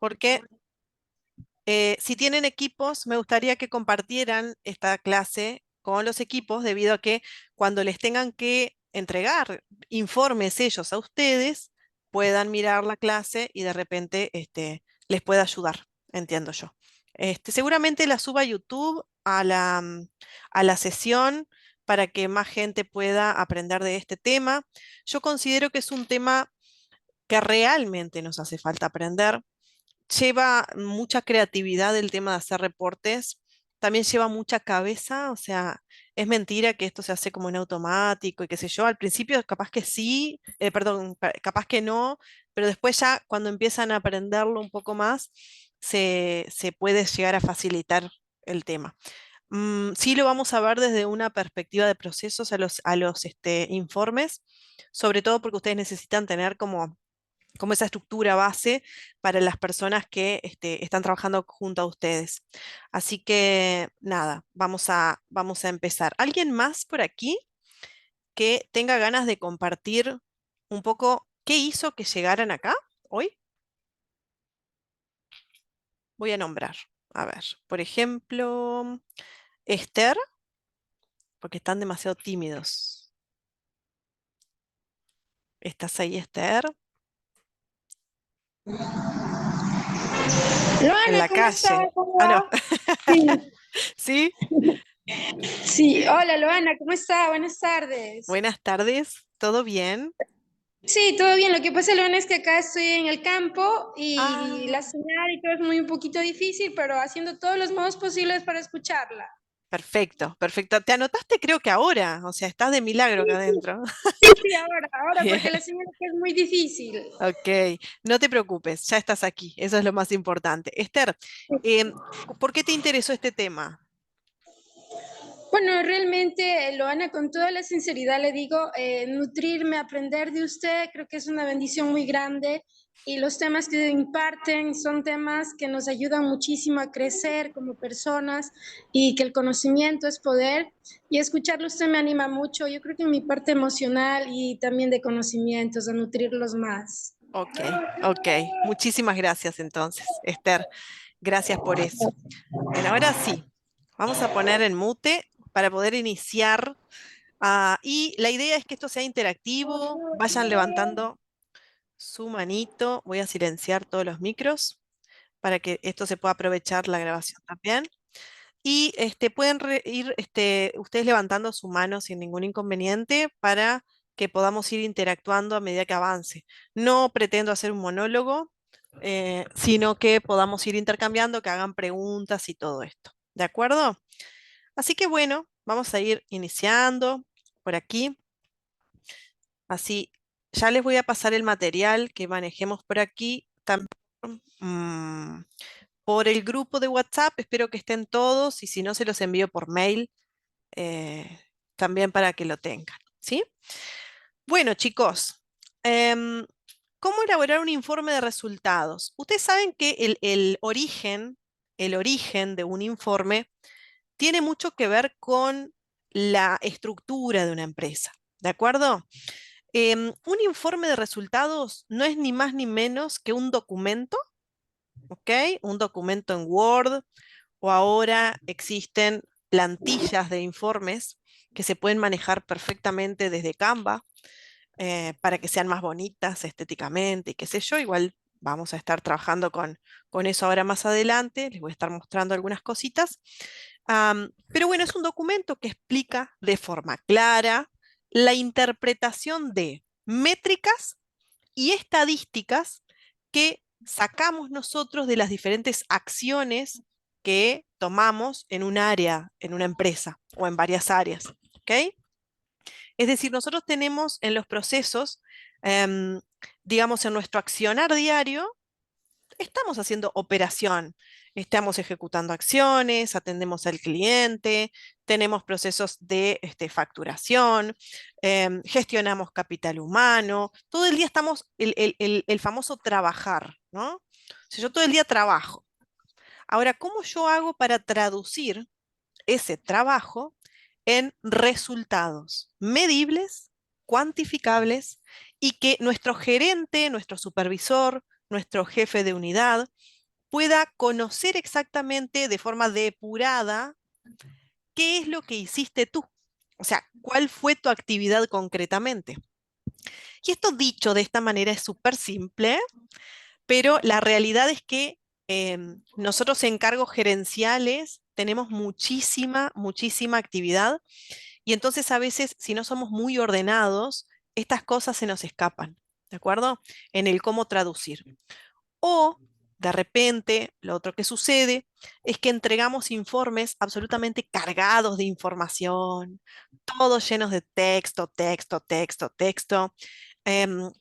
porque si tienen equipos, me gustaría que compartieran esta clase con los equipos, debido a que cuando les tengan que entregar informes ellos a ustedes, puedan mirar la clase y de repente les pueda ayudar, entiendo yo. Seguramente la suba a YouTube a la sesión para que más gente pueda aprender de este tema. Yo considero que es un tema que realmente nos hace falta aprender. Lleva mucha creatividad el tema de hacer reportes, también lleva mucha cabeza, o sea, es mentira que esto se hace como en automático y qué sé yo. Al principio capaz que sí, perdón, capaz que no, pero después ya cuando empiezan a aprenderlo un poco más, se puede llegar a facilitar el tema. Sí lo vamos a ver desde una perspectiva de procesos a los informes, sobre todo porque ustedes necesitan tener como esa estructura base para las personas que están trabajando junto a ustedes. Así que nada, vamos a empezar. ¿Alguien más por aquí que tenga ganas de compartir un poco qué hizo que llegaran acá hoy? Voy a nombrar. A ver, por ejemplo, Esther, porque están demasiado tímidos. ¿Estás ahí, Esther? En Loana, la ¿cómo estás? calle. ¿Cómo Ah, no. va? Sí, ¿Sí? sí. Hola, Loana, ¿cómo está? Buenas tardes. Buenas tardes. ¿Todo bien? Sí, todo bien. Lo que pasa, Loana, es que acá estoy en el campo y la Ah. señal y todo es muy un poquito difícil, pero haciendo todos los modos posibles para escucharla. Perfecto, perfecto. Te anotaste creo que ahora, o sea, estás de milagro Sí, acá sí, adentro. sí, sí, ahora, Bien, porque la señal aquí es muy difícil. ok, no te preocupes, ya estás aquí, eso es lo más importante. Esther, em, ¿por qué te interesó este tema? Bueno, realmente, Loana, con toda la sinceridad le digo, nutrirme, aprender de usted, creo que es una bendición muy grande y los temas que imparten son temas que nos ayudan muchísimo a crecer como personas y que el conocimiento es poder y escucharlo usted me anima mucho, yo creo que en mi parte emocional y también de conocimientos, a nutrirlos más. Ok, ok, muchísimas gracias entonces, Esther, gracias por eso. Bueno, ahora sí, vamos a poner en mute para poder iniciar. Y la idea es que esto sea interactivo, vayan levantando su manito, voy a silenciar todos los micros para que esto se pueda aprovechar la grabación también. Y pueden ir ustedes levantando su mano sin ningún inconveniente para que podamos ir interactuando a medida que avance. No pretendo hacer un monólogo, sino que podamos ir intercambiando, que hagan preguntas y todo esto. ¿De acuerdo? Así que bueno, vamos a ir iniciando por aquí. Así, ya les voy a pasar el material que manejemos por aquí. También, mm, por el grupo de WhatsApp, espero que estén todos y si no, se los envío por mail también para que lo tengan, ¿sí? Bueno, chicos, em, ¿cómo elaborar un informe de resultados? Ustedes saben que el origen de un informe tiene mucho que ver con la estructura de una empresa, ¿de acuerdo? Un informe de resultados no es ni más ni menos que un documento, ¿ok? Un documento en Word, o ahora existen plantillas de informes que se pueden manejar perfectamente desde Canva, para que sean más bonitas estéticamente y qué sé yo. Igual vamos a estar trabajando con eso ahora más adelante. Les voy a estar mostrando algunas cositas. Pero bueno, es un documento que explica de forma clara la interpretación de métricas y estadísticas que sacamos nosotros de las diferentes acciones que tomamos en un área, en una empresa o en varias áreas. ¿Ok? Es decir, nosotros tenemos en los procesos, em, digamos, en nuestro accionar diario, estamos haciendo operación, estamos ejecutando acciones, atendemos al cliente, tenemos procesos de facturación, gestionamos capital humano, todo el día estamos, el famoso trabajar, ¿no? O sea, yo todo el día trabajo. Ahora, ¿cómo yo hago para traducir ese trabajo en resultados medibles, cuantificables y que nuestro gerente, nuestro supervisor, nuestro jefe de unidad, pueda conocer exactamente de forma depurada qué es lo que hiciste tú. O sea, cuál fue tu actividad concretamente. Y esto dicho de esta manera es súper simple, pero la realidad es que nosotros en cargos gerenciales tenemos muchísima, muchísima actividad y entonces a veces si no somos muy ordenados, estas cosas se nos escapan, ¿de acuerdo? En el cómo traducir. O de repente, lo otro que sucede es que entregamos informes absolutamente cargados de información, todos llenos de texto, texto, texto, texto,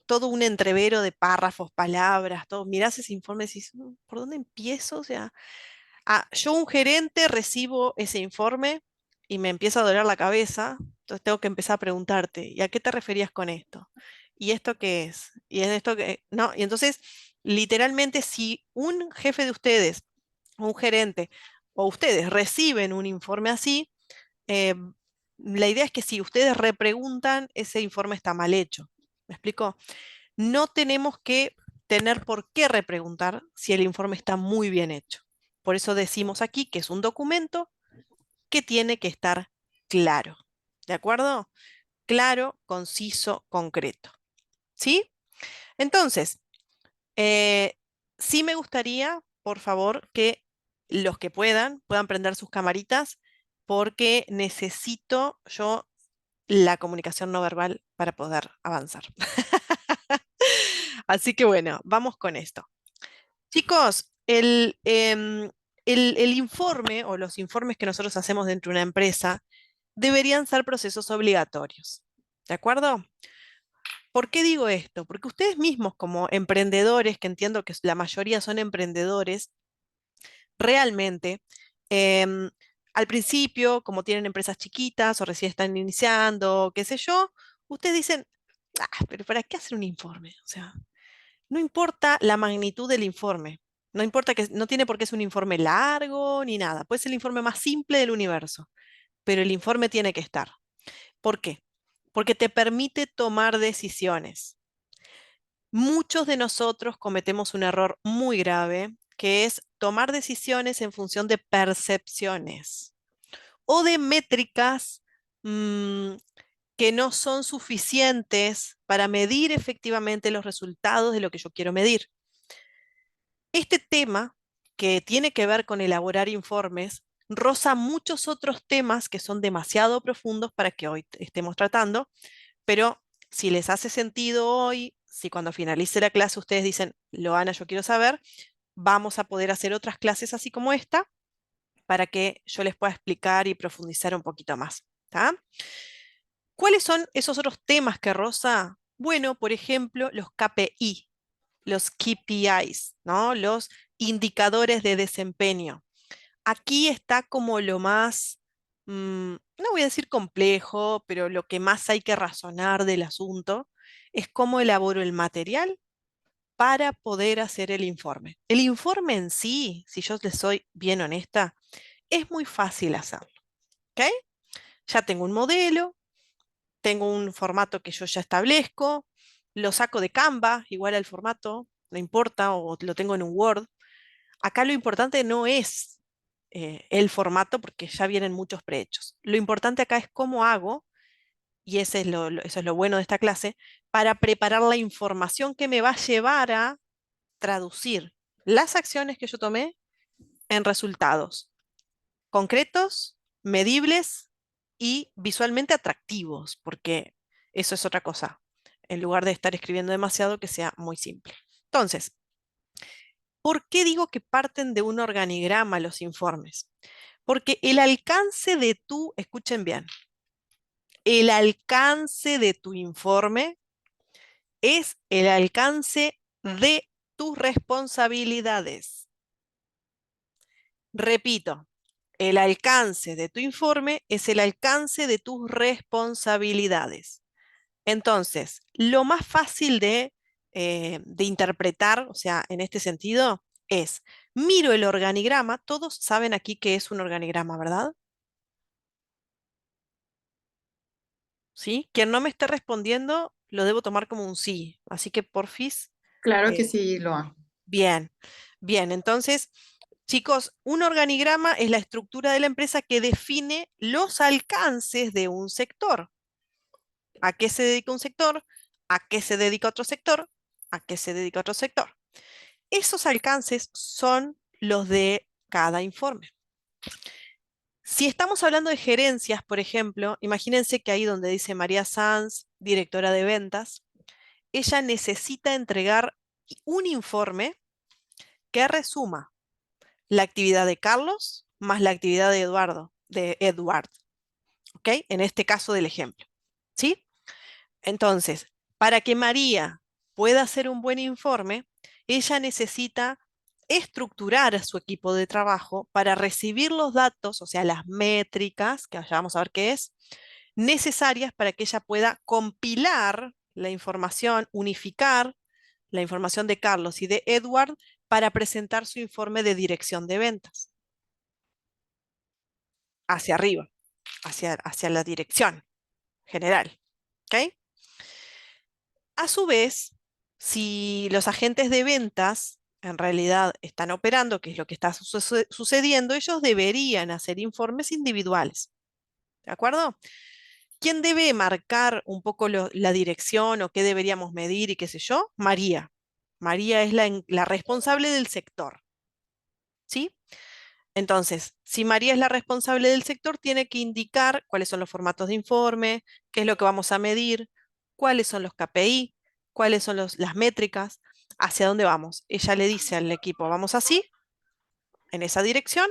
todo un entrevero de párrafos, palabras, todo. Mirás ese informe y decís, ¿por dónde empiezo? O sea, yo un gerente recibo ese informe y me empieza a doler la cabeza, entonces tengo que empezar a preguntarte, ¿y a qué te referías con esto? ¿Y esto qué es? ¿Y es esto que no? Y entonces, literalmente, si un jefe de ustedes, un gerente o ustedes reciben un informe así, eh, la idea es que si ustedes repreguntan, ese informe está mal hecho. ¿Me explico? No tenemos que tener por qué repreguntar si el informe está muy bien hecho. Por eso decimos aquí que es un documento que tiene que estar claro. ¿De acuerdo? Claro, conciso, concreto. ¿Sí? Entonces, eh, sí me gustaría, por favor, que los que puedan prender sus camaritas porque necesito yo la comunicación no verbal para poder avanzar. Así que bueno, vamos con esto. Chicos, el informe o los informes que nosotros hacemos dentro de una empresa deberían ser procesos obligatorios. ¿De acuerdo? ¿Por qué digo esto? Porque ustedes mismos como emprendedores, que entiendo que la mayoría son emprendedores, realmente, em, al principio, como tienen empresas chiquitas o recién están iniciando, qué sé yo, ustedes dicen, pero ¿para qué hacer un informe? O sea, no importa la magnitud del informe, no importa que no tiene por qué ser un informe largo ni nada, puede ser el informe más simple del universo, pero el informe tiene que estar. ¿Por qué? Porque te permite tomar decisiones. Muchos de nosotros cometemos un error muy grave, que es tomar decisiones en función de percepciones o de métricas mm, que no son suficientes para medir efectivamente los resultados de lo que yo quiero medir. Este tema, que tiene que ver con elaborar informes, roza muchos otros temas que son demasiado profundos para que hoy estemos tratando, pero si les hace sentido hoy, si cuando finalice la clase ustedes dicen, Loana, yo quiero saber, vamos a poder hacer otras clases así como esta para que yo les pueda explicar y profundizar un poquito más. ¿Tá? ¿Cuáles son esos otros temas que roza? Bueno, por ejemplo, los KPI, los KPIs, ¿no? Los indicadores de desempeño. Aquí está como lo más, no voy a decir complejo, pero lo que más hay que razonar del asunto es cómo elaboro el material para poder hacer el informe. El informe en sí, si yo les soy bien honesta, es muy fácil hacerlo, ¿ok? Ya tengo un modelo, tengo un formato que yo ya establezco, lo saco de Canva, igual al formato, no importa, o lo tengo en un Word. Acá lo importante no es el formato, porque ya vienen muchos prehechos. Lo importante acá es cómo hago, y ese es eso es lo bueno de esta clase, para preparar la información que me va a llevar a traducir las acciones que yo tomé en resultados concretos, medibles y visualmente atractivos, porque eso es otra cosa. En lugar de estar escribiendo demasiado, que sea muy simple. Entonces, ¿por qué digo que parten de un organigrama los informes? Porque el alcance de escuchen bien, el alcance de tu informe es el alcance de tus responsabilidades. Repito, el alcance de tu informe es el alcance de tus responsabilidades. Entonces, lo más fácil de interpretar, o sea, en este sentido, es, miro el organigrama, todos saben aquí que es un organigrama, ¿verdad? ¿Sí? Quien no me esté respondiendo, lo debo tomar como un sí. Así que, porfis, Claro que eh, sí, Loa. Bien, bien. Entonces, chicos, un organigrama es la estructura de la empresa que define los alcances de un sector. ¿A qué se dedica un sector? ¿A qué se dedica otro sector? ¿A qué se dedica otro sector? Esos alcances son los de cada informe. Si estamos hablando de gerencias, por ejemplo, imagínense que ahí donde dice María Sanz, directora de ventas, ella necesita entregar un informe que resuma la actividad de Carlos más la actividad de Edward, ¿ok? En este caso del ejemplo, ¿sí? Entonces, para que María pueda hacer un buen informe, ella necesita estructurar a su equipo de trabajo para recibir los datos, o sea, las métricas, que allá vamos a ver qué es, necesarias para que ella pueda compilar la información, unificar la información de Carlos y de Edward para presentar su informe de dirección de ventas hacia arriba, hacia la dirección general. ¿Ok? A su vez, si los agentes de ventas en realidad están operando, que es lo que está sucediendo, ellos deberían hacer informes individuales. ¿De acuerdo? ¿Quién debe marcar un poco la dirección o qué deberíamos medir y qué sé yo? María. María es la responsable del sector. ¿Sí? Entonces, si María es la responsable del sector, tiene que indicar cuáles son los formatos de informe, qué es lo que vamos a medir, cuáles son los KPI, cuáles son las métricas, hacia dónde vamos. Ella le dice al equipo, vamos así, en esa dirección,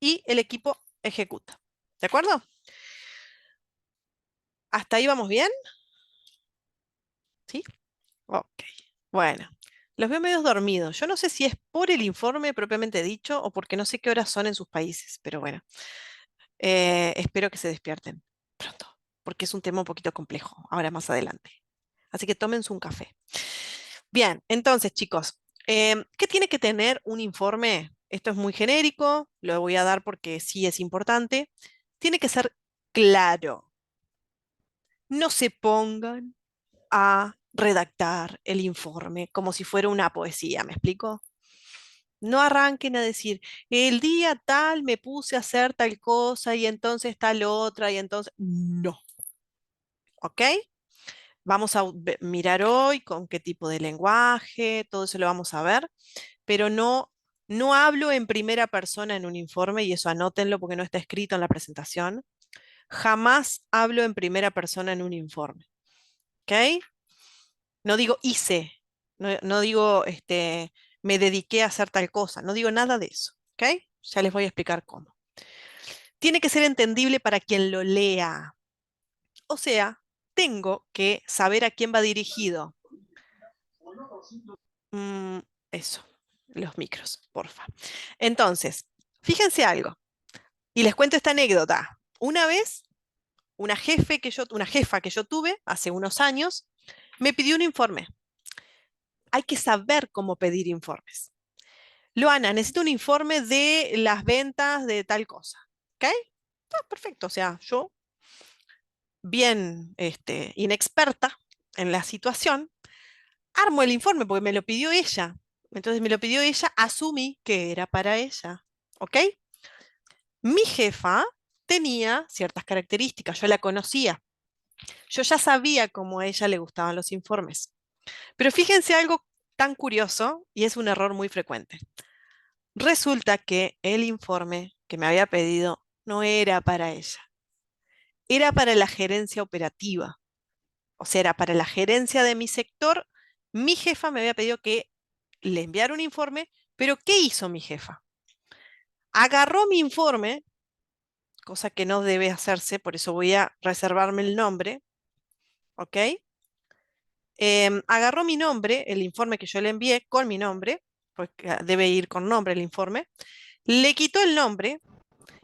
y el equipo ejecuta. ¿De acuerdo? ¿Hasta ahí vamos bien? ¿Sí? Ok. Bueno, los veo medios dormidos. Yo no sé si es por el informe propiamente dicho o porque no sé qué horas son en sus países, pero bueno. Espero que se despierten pronto, porque es un tema un poquito complejo, ahora más adelante. Así que tómense un café. Bien, entonces, chicos, ¿qué tiene que tener un informe? Esto es muy genérico, lo voy a dar porque sí es importante. Tiene que ser claro. No se pongan a redactar el informe como si fuera una poesía, ¿me explico? No arranquen a decir, el día tal me puse a hacer tal cosa y entonces tal otra y entonces... No, ¿ok? Vamos a mirar hoy con qué tipo de lenguaje, todo eso lo vamos a ver, pero no hablo en primera persona en un informe y eso anótenlo porque no está escrito en la presentación. Jamás hablo en primera persona en un informe, ¿ok? No digo hice, no digo me dediqué a hacer tal cosa, no digo nada de eso, ¿ok? Ya les voy a explicar cómo. Tiene que ser entendible para quien lo lea. O sea, tengo que saber a quién va dirigido. Mm, eso, los micros, porfa. Entonces, fíjense algo. Y les cuento esta anécdota. Una vez, una jefa que yo tuve hace unos años, me pidió un informe. Hay que saber cómo pedir informes. Loana, necesito un informe de las ventas de tal cosa. ¿Ok? Perfecto. O sea, yo, bien inexperta en la situación, armo el informe porque me lo pidió ella. Entonces me lo pidió ella, asumí que era para ella. ¿Ok? Mi jefa tenía ciertas características, yo la conocía. Yo ya sabía cómo a ella le gustaban los informes. Pero fíjense algo tan curioso y es un error muy frecuente. Resulta que el informe que me había pedido no era para ella, era para la gerencia operativa. O sea, era para la gerencia de mi sector. Mi jefa me había pedido que le enviara un informe, pero ¿qué hizo mi jefa? Agarró mi informe, cosa que no debe hacerse, por eso voy a reservarme el nombre, ¿ok? Agarró mi nombre, el informe que yo le envié con mi nombre, porque debe ir con nombre el informe, le quitó el nombre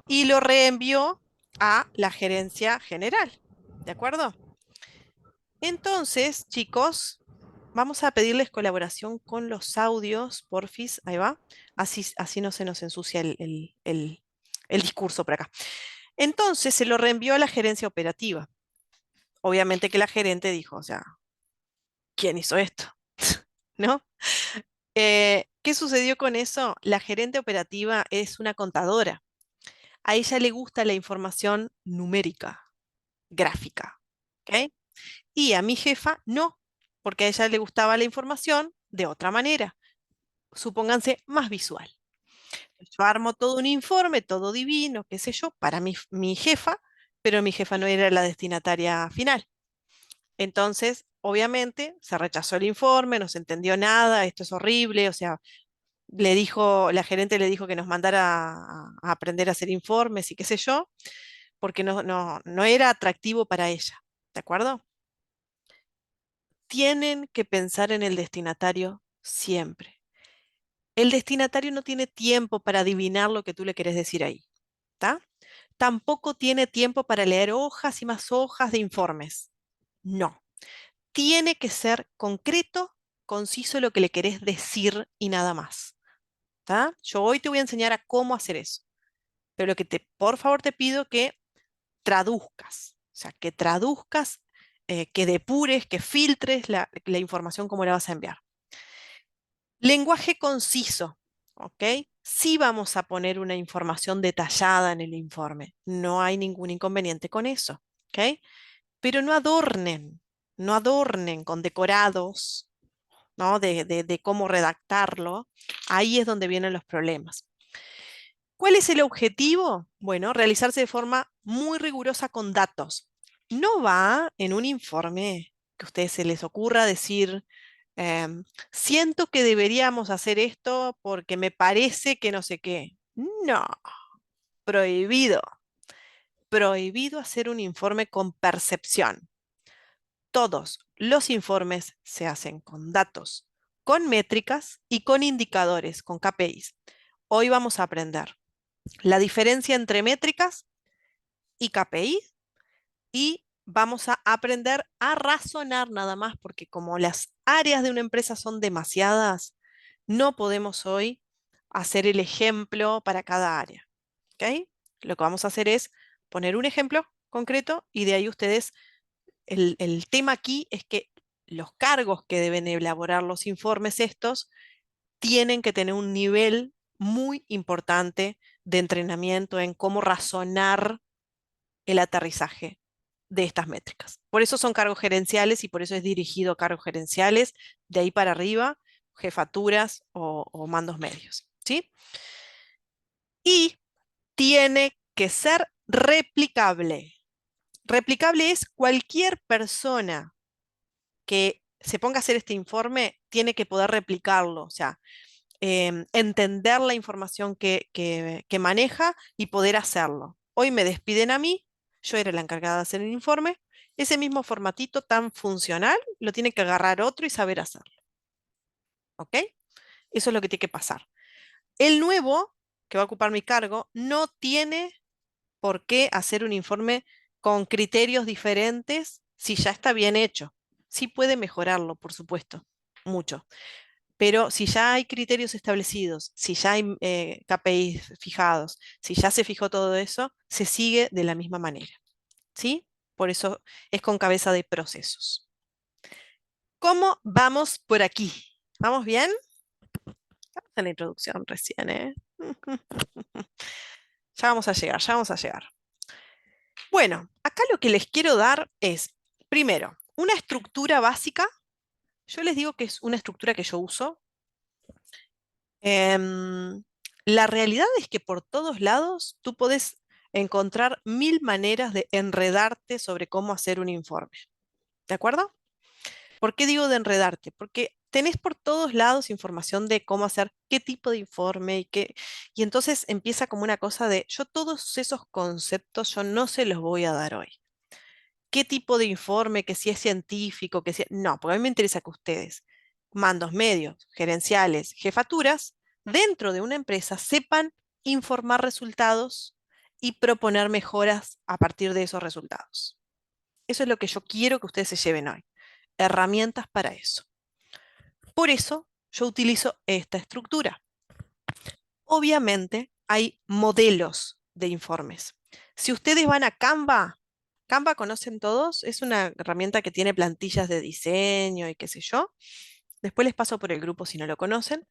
y lo reenvió a la gerencia general, ¿de acuerdo? Entonces, chicos, vamos a pedirles colaboración con los audios, porfis, ahí va, así no se nos ensucia el discurso por acá. Entonces se lo reenvió a la gerencia operativa. Obviamente que la gerente dijo, o sea, ¿quién hizo esto? ¿No? ¿Qué sucedió con eso? La gerente operativa es una contadora. A ella le gusta la información numérica, gráfica. ¿Ok? Y a mi jefa no, porque a ella le gustaba la información de otra manera. Supónganse más visual. Yo armo todo un informe, todo divino, qué sé yo, para mi jefa, pero mi jefa no era la destinataria final. Entonces, obviamente, se rechazó el informe, no se entendió nada, esto es horrible, o sea, la gerente le dijo que nos mandara a aprender a hacer informes y qué sé yo, porque no era atractivo para ella. ¿De acuerdo? Tienen que pensar en el destinatario siempre. El destinatario no tiene tiempo para adivinar lo que tú le querés decir ahí. ¿Está? Tampoco tiene tiempo para leer hojas y más hojas de informes. No. Tiene que ser concreto, conciso lo que le querés decir y nada más. ¿Está? Yo hoy te voy a enseñar a cómo hacer eso. Pero por favor te pido que traduzcas. O sea, que traduzcas, que depures, que filtres la información como la vas a enviar. Lenguaje conciso, ¿ok? Sí vamos a poner una información detallada en el informe. No hay ningún inconveniente con eso, ¿ok? Pero no adornen con decorados, ¿no? De cómo redactarlo. Ahí es donde vienen los problemas. ¿Cuál es el objetivo? Bueno, realizarse de forma muy rigurosa con datos. No va en un informe que a ustedes se les ocurra decir, siento que deberíamos hacer esto porque me parece que no sé qué. No, prohibido. Prohibido hacer un informe con percepción. Todos los informes se hacen con datos, con métricas y con indicadores, con KPIs. Hoy vamos a aprender la diferencia entre métricas y KPI y vamos a aprender a razonar nada más, porque como las áreas de una empresa son demasiadas, no podemos hoy hacer el ejemplo para cada área. ¿Ok? Lo que vamos a hacer es poner un ejemplo concreto y de ahí ustedes, el tema aquí es que los cargos que deben elaborar los informes estos tienen que tener un nivel muy importante de entrenamiento en cómo razonar el aterrizaje de estas métricas. Por eso son cargos gerenciales y por eso es dirigido a cargos gerenciales, de ahí para arriba, jefaturas o mandos medios, ¿sí? Y tiene que ser replicable. Replicable es cualquier persona que se ponga a hacer este informe tiene que poder replicarlo, o sea, entender la información que maneja y poder hacerlo. Hoy me despiden a mí, yo era la encargada de hacer el informe, ese mismo formatito tan funcional lo tiene que agarrar otro y saber hacerlo. ¿Ok? Eso es lo que tiene que pasar. El nuevo, que va a ocupar mi cargo, no tiene por qué hacer un informe con criterios diferentes si ya está bien hecho. Sí puede mejorarlo, por supuesto, mucho. Pero si ya hay criterios establecidos, si ya hay KPIs fijados, si ya se fijó todo eso, se sigue de la misma manera. ¿Sí? Por eso es con cabeza de procesos. ¿Cómo vamos por aquí? ¿Vamos bien? Estamos en la introducción recién, ¿eh? Ya vamos a llegar, ya vamos a llegar. Bueno, acá lo que les quiero dar es, primero, una estructura básica. Yo les digo que es una estructura que yo uso. Em, la realidad es que por todos lados tú puedes encontrar mil maneras de enredarte sobre cómo hacer un informe. ¿De acuerdo? ¿Por qué digo de enredarte? Porque tenés por todos lados información de cómo hacer qué tipo de informe y entonces empieza como una cosa de, yo todos esos conceptos yo no se los voy a dar hoy. ¿Qué tipo de informe? Que si es científico, que si... No, porque a mí me interesa que ustedes, mandos medios, gerenciales, jefaturas, dentro de una empresa sepan informar resultados y proponer mejoras a partir de esos resultados. Eso es lo que yo quiero que ustedes se lleven hoy. Herramientas para eso. Por eso yo utilizo esta estructura. Obviamente hay modelos de informes. Si ustedes van a Canva, Canva conocen todos, es una herramienta que tiene plantillas de diseño y qué sé yo. después les paso por el grupo si no lo conocen,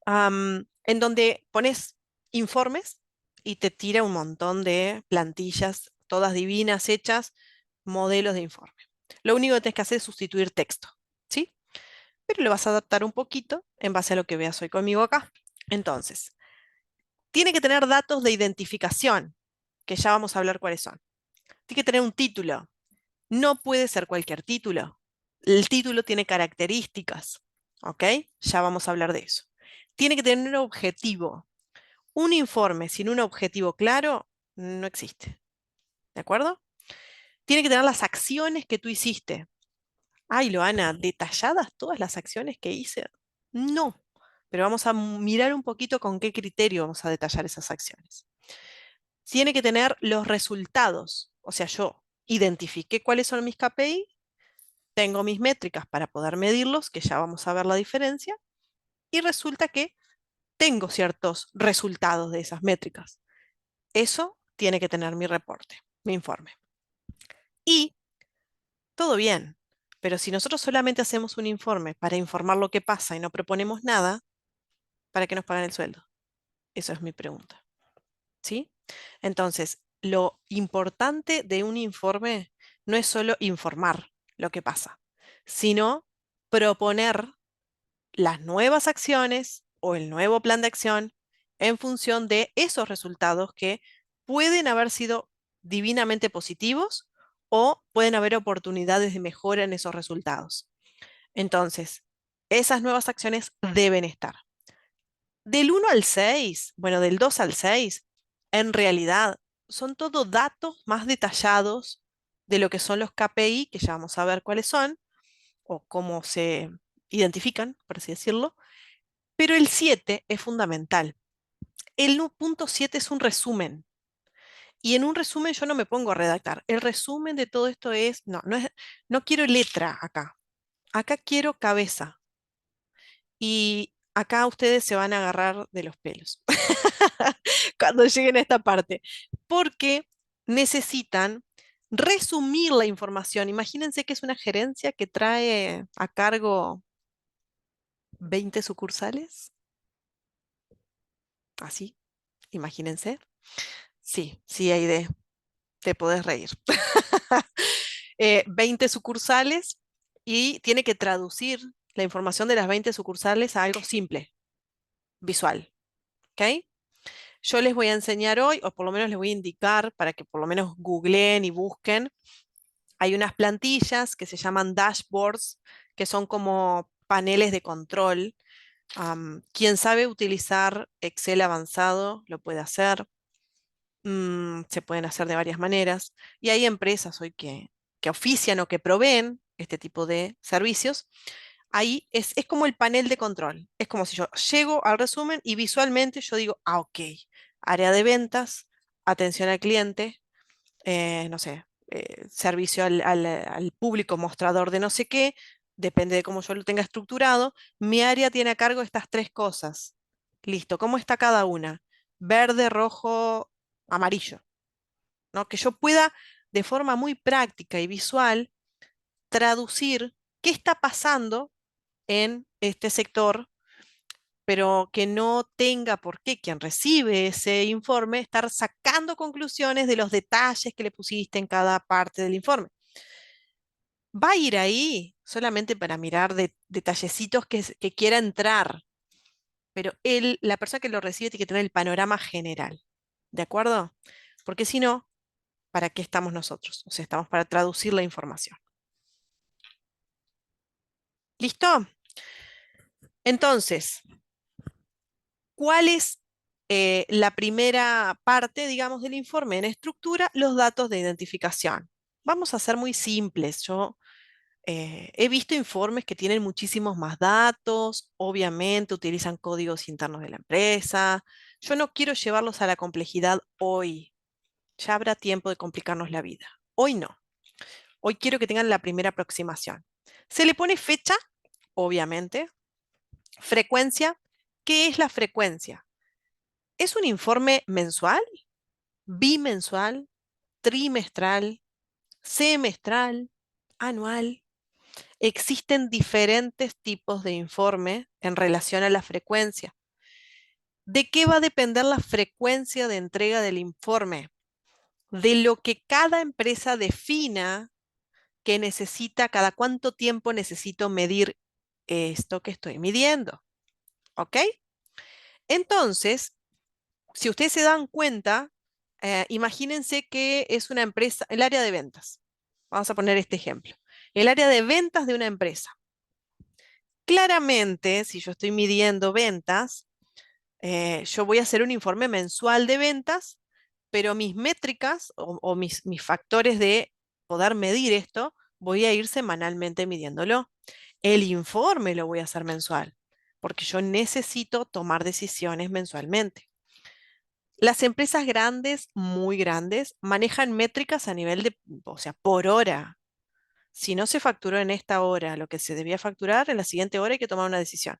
en donde pones informes y te tira un montón de plantillas, todas divinas, hechas, modelos de informe. Lo único que tienes que hacer es sustituir texto, ¿sí? Pero lo vas a adaptar un poquito en base a lo que veas hoy conmigo acá. Entonces, tiene que tener datos de identificación, que ya vamos a hablar cuáles son. Tiene que tener un título. No puede ser cualquier título. El título tiene características, ¿ok? Ya vamos a hablar de eso. Tiene que tener un objetivo. Un informe sin un objetivo claro no existe, ¿de acuerdo? Tiene que tener las acciones que tú hiciste. Ay, Loana, ¿detalladas todas las acciones que hice? No, pero vamos a mirar un poquito con qué criterio vamos a detallar esas acciones. Tiene que tener los resultados, o sea, yo identifiqué cuáles son mis KPI, tengo mis métricas para poder medirlos, que ya vamos a ver la diferencia, y resulta que tengo ciertos resultados de esas métricas. Eso tiene que tener mi reporte, mi informe. Y todo bien, pero si nosotros solamente hacemos un informe para informar lo que pasa y no proponemos nada, ¿para qué nos pagan el sueldo? Esa es mi pregunta. ¿Sí? Entonces, lo importante de un informe no es solo informar lo que pasa, sino proponer las nuevas acciones o el nuevo plan de acción en función de esos resultados que pueden haber sido divinamente positivos o pueden haber oportunidades de mejora en esos resultados. Entonces, esas nuevas acciones deben estar. Del 1 al 6, bueno, del 2 al 6, en realidad son todo datos más detallados de lo que son los KPI, que ya vamos a ver cuáles son, o cómo se identifican, por así decirlo, pero el 7 es fundamental. El punto 7 es un resumen. Y en un resumen yo no me pongo a redactar. El resumen de todo esto es, no quiero letra acá. Acá quiero cabeza. Y acá ustedes se van a agarrar de los pelos cuando lleguen a esta parte, porque necesitan resumir la información. Imagínense que es una gerencia que trae a cargo 20 sucursales, así, imagínense. Sí, sí, hay de, te podés reír. 20 sucursales y tiene que traducir la información de las 20 sucursales a algo simple, visual. ¿Ok? Yo les voy a enseñar hoy, o por lo menos les voy a indicar para que por lo menos googleen y busquen. Hay unas plantillas que se llaman dashboards, que son como paneles de control. Quien sabe utilizar Excel avanzado lo puede hacer. Se pueden hacer de varias maneras. Y hay empresas hoy que ofician o que proveen este tipo de servicios. Ahí es como el panel de control. Es como si yo llego al resumen y visualmente yo digo, ah, ok, área de ventas, atención al cliente, no sé, servicio al público, mostrador de no sé qué, depende de cómo yo lo tenga estructurado. Mi área tiene a cargo estas tres cosas. Listo, ¿cómo está cada una? Verde, rojo, amarillo, ¿no? Que yo pueda de forma muy práctica y visual traducir qué está pasando en este sector, pero que no tenga por qué quien recibe ese informe estar sacando conclusiones de los detalles que le pusiste en cada parte del informe. Va a ir ahí solamente para mirar detallecitos que quiera entrar, pero la persona que lo recibe tiene que tener el panorama general, ¿de acuerdo? Porque si no, ¿para qué estamos nosotros? O sea, estamos para traducir la información. ¿Listo? Entonces, ¿cuál es la primera parte, digamos, del informe? En estructura, los datos de identificación. Vamos a ser muy simples. Yo he visto informes que tienen muchísimos más datos, obviamente utilizan códigos internos de la empresa. Yo no quiero llevarlos a la complejidad hoy. Ya habrá tiempo de complicarnos la vida. Hoy no. Hoy quiero que tengan la primera aproximación. Se le pone fecha, obviamente. Frecuencia. ¿Qué es la frecuencia? ¿Es un informe mensual, bimensual, trimestral, semestral, anual? Existen diferentes tipos de informe en relación a la frecuencia. ¿De qué va a depender la frecuencia de entrega del informe? De lo que cada empresa defina que necesita, cada cuánto tiempo necesito medir esto que estoy midiendo. ¿Ok? Entonces, si ustedes se dan cuenta, imagínense que es una empresa, el área de ventas. Vamos a poner este ejemplo. El área de ventas de una empresa. Claramente, si yo estoy midiendo ventas, yo voy a hacer un informe mensual de ventas, pero mis métricas o mis factores de poder medir esto, voy a ir semanalmente midiéndolo. El informe lo voy a hacer mensual, porque yo necesito tomar decisiones mensualmente. Las empresas grandes, muy grandes, manejan métricas a nivel de, o sea, por hora. Si no se facturó en esta hora lo que se debía facturar, en la siguiente hora hay que tomar una decisión.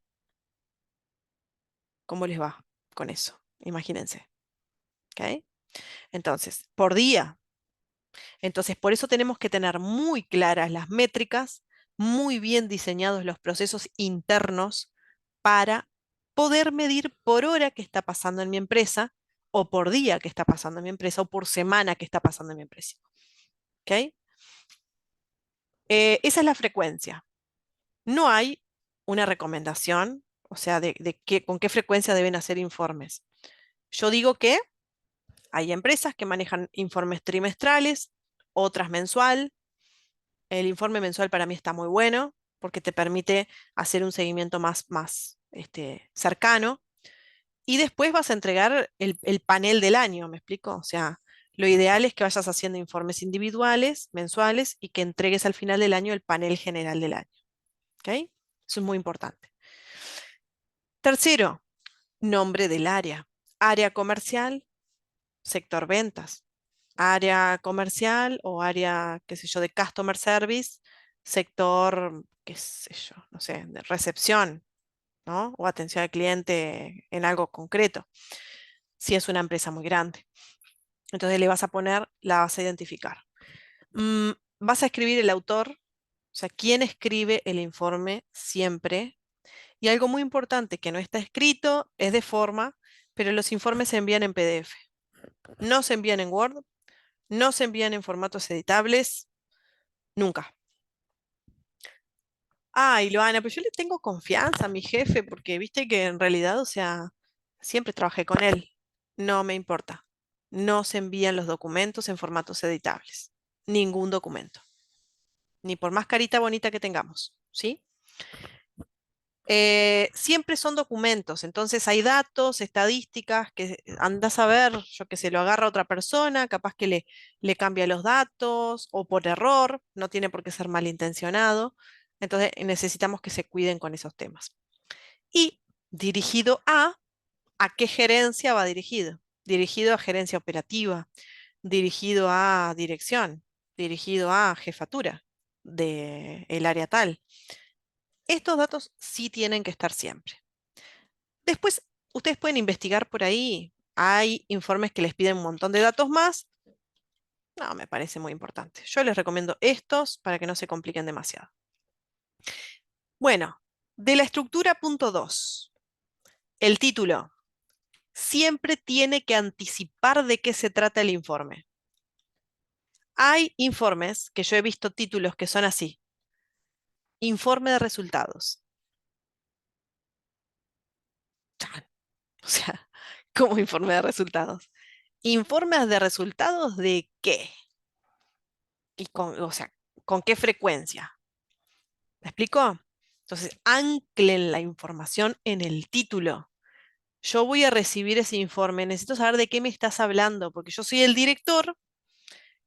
¿Cómo les va con eso? Imagínense. ¿Ok? Entonces, por día. Entonces, por eso tenemos que tener muy claras las métricas, muy bien diseñados los procesos internos para poder medir por hora qué está pasando en mi empresa, o por día qué está pasando en mi empresa, o por semana qué está pasando en mi empresa. ¿Ok? Esa es la frecuencia. No hay una recomendación, o sea, con qué frecuencia deben hacer informes. Yo digo que hay empresas que manejan informes trimestrales, otras mensual. El informe mensual para mí está muy bueno porque te permite hacer un seguimiento más cercano. Y después vas a entregar el panel del año, ¿me explico? O sea, lo ideal es que vayas haciendo informes individuales, mensuales, y que entregues al final del año el panel general del año. ¿Ok? Eso es muy importante. Tercero, nombre del área. Área comercial, sector ventas. Área comercial o área, qué sé yo, de customer service, sector, qué sé yo, no sé, de recepción, ¿no? O atención al cliente en algo concreto, si es una empresa muy grande. Entonces le vas a poner, la vas a identificar. Mm, Vas a escribir el autor, o sea, quién escribe el informe siempre. Y algo muy importante que no está escrito es de forma, pero los informes se envían en PDF. No se envían en Word, no se envían en formatos editables, nunca. Ay, Loana, pero yo le tengo confianza a mi jefe porque viste que en realidad, o sea, siempre trabajé con él. No me importa. No se envían los documentos en formatos editables. Ningún documento. Ni por más carita bonita que tengamos, ¿sí? Siempre son documentos, entonces hay datos, estadísticas que andas a ver, yo que se lo agarra otra persona, capaz que le cambia los datos o por error, no tiene por qué ser malintencionado, entonces necesitamos que se cuiden con esos temas. Y dirigido ¿a qué gerencia va dirigido? Dirigido a gerencia operativa, dirigido a dirección, dirigido a jefatura del área tal. Estos datos sí tienen que estar siempre. Después, ustedes pueden investigar por ahí. Hay informes que les piden un montón de datos más. No, me parece muy importante. Yo les recomiendo estos para que no se compliquen demasiado. Bueno, de la estructura punto 2, el título. Siempre tiene que anticipar de qué se trata el informe. Hay informes que yo he visto títulos que son así. Informe de resultados. Chan. O sea, ¿cómo informe de resultados? ¿Informes de resultados de qué? O sea, ¿con qué frecuencia? ¿Me explico? Entonces, anclen la información en el título. Yo voy a recibir ese informe, necesito saber de qué me estás hablando, porque yo soy el director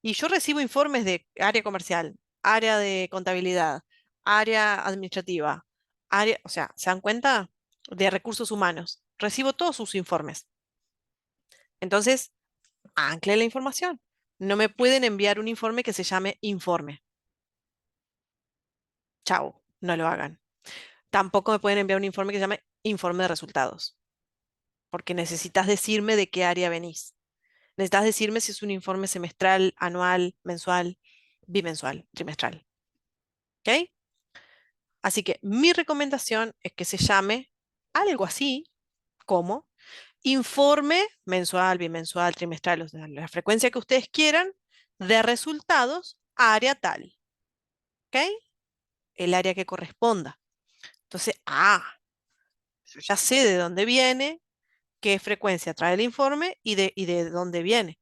y yo recibo informes de área comercial, área de contabilidad, área administrativa, área, o sea, ¿se dan cuenta? De recursos humanos. Recibo todos sus informes. Entonces, anclen la información. No me pueden enviar un informe que se llame informe. Chao, no lo hagan. Tampoco me pueden enviar un informe que se llame informe de resultados, porque necesitas decirme de qué área venís. Necesitas decirme si es un informe semestral, anual, mensual, bimensual, trimestral. ¿Ok? Así que mi recomendación es que se llame algo así como informe mensual, bimensual, trimestral, o sea, la frecuencia que ustedes quieran de resultados, área tal, ¿ok? El área que corresponda. Entonces, yo ya sé de dónde viene, qué frecuencia trae el informe y de dónde viene.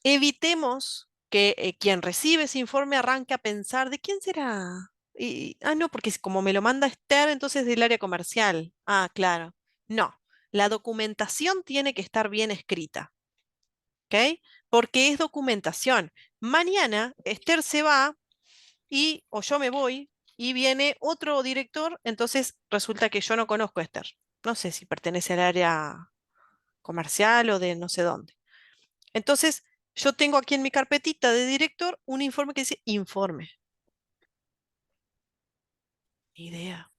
Evitemos que quien recibe ese informe arranque a pensar, ¿de quién será? No, porque como me lo manda Esther, entonces del área comercial. Claro. No, la documentación tiene que estar bien escrita, ¿ok? Porque es documentación. Mañana Esther se va o yo me voy y viene otro director, entonces resulta que yo no conozco a Esther. No sé si pertenece al área comercial o de no sé dónde. Entonces, yo tengo aquí en mi carpetita de director un informe que dice informe. Ni idea.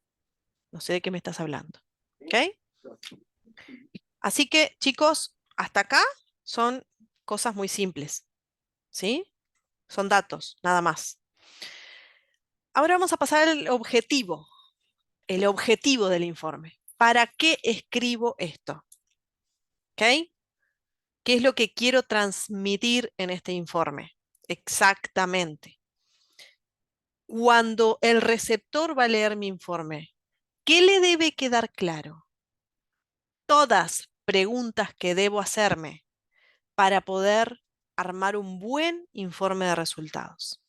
No sé de qué me estás hablando. ¿Ok? Así que, chicos, hasta acá son cosas muy simples. ¿Sí? Son datos, nada más. Ahora vamos a pasar al objetivo. El objetivo del informe. ¿Para qué escribo esto? ¿Ok? ¿Qué es lo que quiero transmitir en este informe? Exactamente. Cuando el receptor va a leer mi informe, ¿qué le debe quedar claro? Todas preguntas que debo hacerme para poder armar un buen informe de resultados.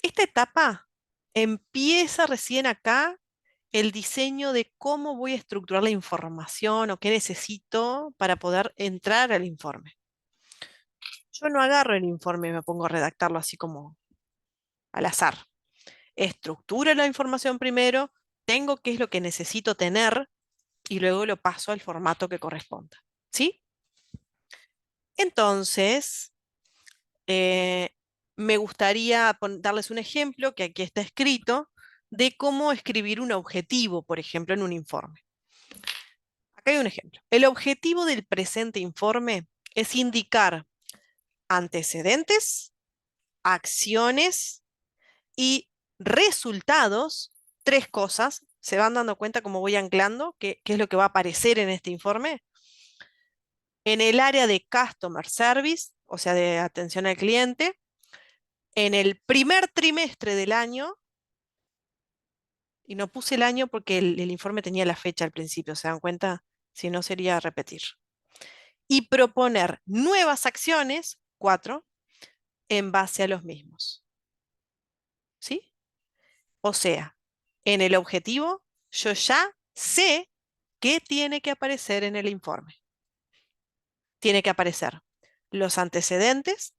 Esta etapa empieza recién acá el diseño de cómo voy a estructurar la información o qué necesito para poder entrar al informe. Yo no agarro el informe y me pongo a redactarlo así como al azar. Estructuro la información primero, tengo qué es lo que necesito tener y luego lo paso al formato que corresponda. ¿Sí? Entonces, eh, me gustaría darles un ejemplo que aquí está escrito de cómo escribir un objetivo, por ejemplo, en un informe. Acá hay un ejemplo. El objetivo del presente informe es indicar antecedentes, acciones y resultados, tres cosas. ¿Se van dando cuenta cómo voy anclando? ¿Qué es lo que va a aparecer en este informe? En el área de Customer Service, o sea, de atención al cliente, en el primer trimestre del año, y no puse el año porque el informe tenía la fecha al principio, ¿se dan cuenta? Si no, sería repetir. Y proponer nuevas acciones, cuatro, en base a los mismos. ¿Sí? O sea, en el objetivo, yo ya sé qué tiene que aparecer en el informe. Tiene que aparecer los antecedentes,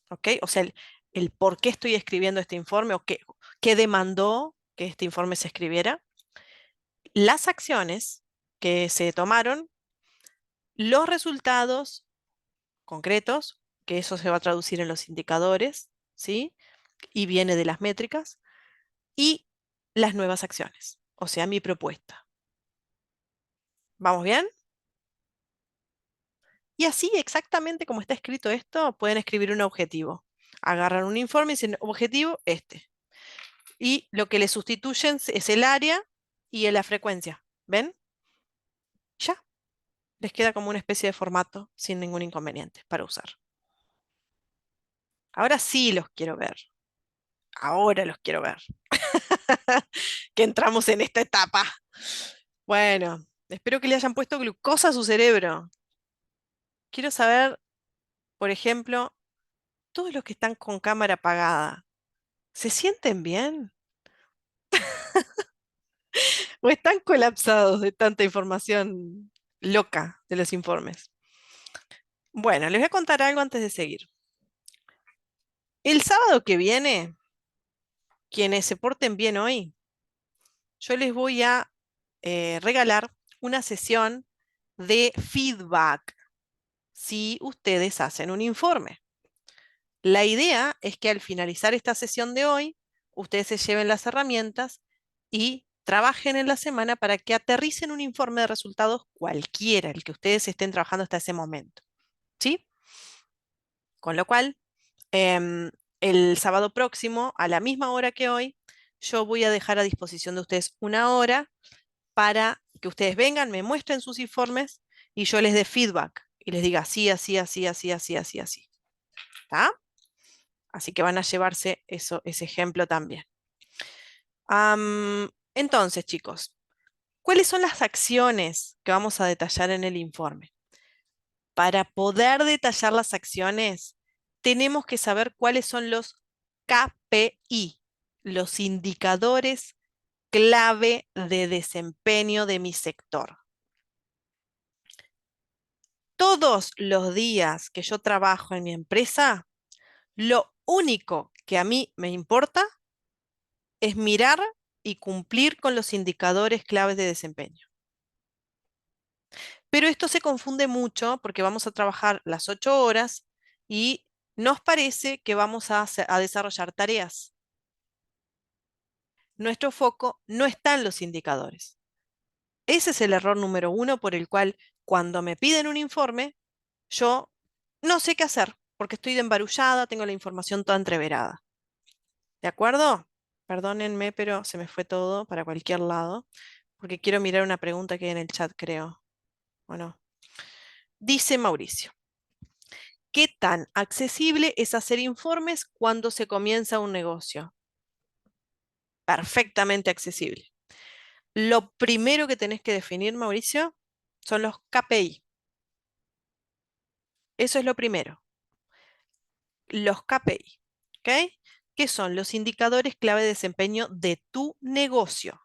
¿ok? O sea, el por qué estoy escribiendo este informe o qué demandó que este informe se escribiera, las acciones que se tomaron, los resultados concretos, que eso se va a traducir en los indicadores, ¿sí? Y viene de las métricas, y las nuevas acciones, o sea, mi propuesta. ¿Vamos bien? Y así, exactamente como está escrito esto, pueden escribir un objetivo. Agarran un informe y dicen, objetivo este. Y lo que le sustituyen es el área y la frecuencia. ¿Ven? Ya. Les queda como una especie de formato sin ningún inconveniente para usar. Ahora sí los quiero ver. Ahora los quiero ver. Que entramos en esta etapa. Bueno, espero que le hayan puesto glucosa a su cerebro. Quiero saber, por ejemplo, todos los que están con cámara apagada, ¿se sienten bien? ¿O están colapsados de tanta información loca de los informes? Bueno, les voy a contar algo antes de seguir. El sábado que viene, quienes se porten bien hoy, yo les voy a regalar una sesión de feedback si ustedes hacen un informe. La idea es que al finalizar esta sesión de hoy, ustedes se lleven las herramientas y trabajen en la semana para que aterricen un informe de resultados cualquiera, el que ustedes estén trabajando hasta ese momento. ¿Sí? Con lo cual, em, el sábado próximo, a la misma hora que hoy, yo voy a dejar a disposición de ustedes una hora para que ustedes vengan, me muestren sus informes y yo les dé feedback y les diga así, así, así, así, así, así, así. ¿Está? Así que van a llevarse eso, ese ejemplo también. Entonces, chicos, ¿cuáles son las acciones que vamos a detallar en el informe? Para poder detallar las acciones, tenemos que saber cuáles son los KPI, los indicadores clave de desempeño de mi sector. Todos los días que yo trabajo en mi empresa, lo único que a mí me importa es mirar y cumplir con los indicadores claves de desempeño. Pero esto se confunde mucho porque vamos a trabajar las 8 horas y nos parece que vamos a desarrollar tareas. Nuestro foco no está en los indicadores. Ese es el error número uno por el cual cuando me piden un informe, yo no sé qué hacer porque estoy de embarullada, tengo la información toda entreverada. ¿De acuerdo? Perdónenme, pero se me fue todo para cualquier lado porque quiero mirar una pregunta que hay en el chat, creo. ¿O no? Dice Mauricio. ¿Qué tan accesible es hacer informes cuando se comienza un negocio? Perfectamente accesible. Lo primero que tenés que definir, Mauricio, son los KPI. Eso es lo primero. Los KPI, ¿ok? ¿Qué son los indicadores clave de desempeño de tu negocio?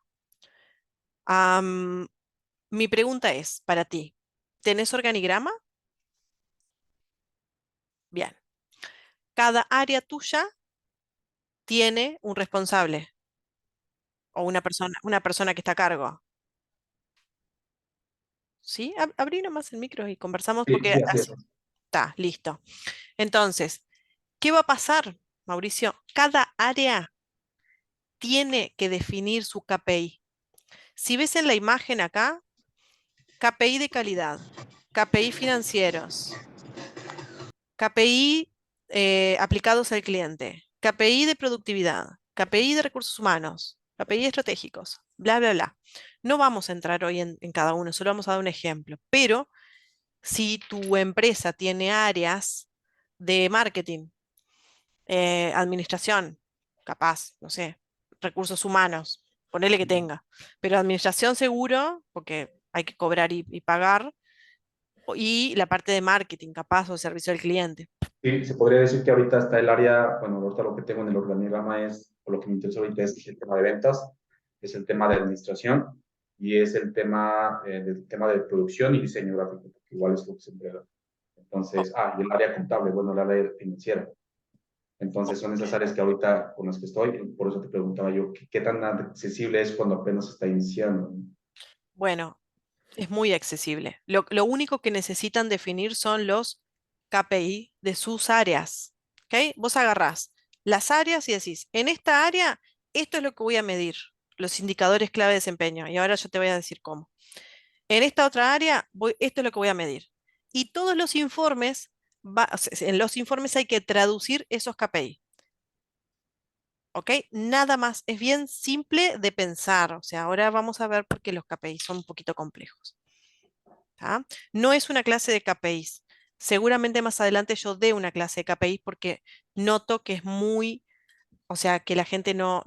Mi pregunta es para ti, ¿tenés organigrama? Bien. Cada área tuya tiene un responsable o una persona que está a cargo. ¿Sí? Abrí nomás el micro y conversamos Sí, porque sí, así es. así está, listo. Entonces, ¿qué va a pasar, Mauricio? Cada área tiene que definir su KPI. Si ves en la imagen acá, KPI de calidad, KPI financieros, KPI aplicados al cliente, KPI de productividad, KPI de recursos humanos, KPI estratégicos, bla, bla, bla. No vamos a entrar hoy en cada uno, solo vamos a dar un ejemplo, pero si tu empresa tiene áreas de marketing, administración, capaz, no sé, recursos humanos, ponele que tenga, pero administración seguro, porque hay que cobrar y pagar, y la parte de marketing, capaz, o servicio al cliente. Sí, se podría decir que ahorita está el área, bueno, ahorita lo que tengo en el organigrama es, o lo que me interesa ahorita es el tema de ventas, es el tema de administración y es el tema de producción y diseño gráfico, porque igual es lo que se entrega. O- Entonces, y el área contable, bueno, el área financiera. Entonces, son esas ok. áreas que ahorita con las que estoy, por eso te preguntaba yo, ¿qué tan accesible es cuando apenas se está iniciando? Bueno, es muy accesible. Lo único que necesitan definir son los KPI de sus áreas. ¿Ok? Vos agarrás las áreas y decís, en esta área, esto es lo que voy a medir, los indicadores clave de desempeño. Y ahora yo te voy a decir cómo. En esta otra área, esto es lo que voy a medir. Y todos los informes, en los informes hay que traducir esos KPI. ¿Ok? Nada más. Es bien simple de pensar. O sea, ahora vamos a ver por qué los KPI son un poquito complejos. ¿Tá? No es una clase de KPIs. Seguramente más adelante yo dé una clase de KPIs porque noto que es muy, o sea, que la gente no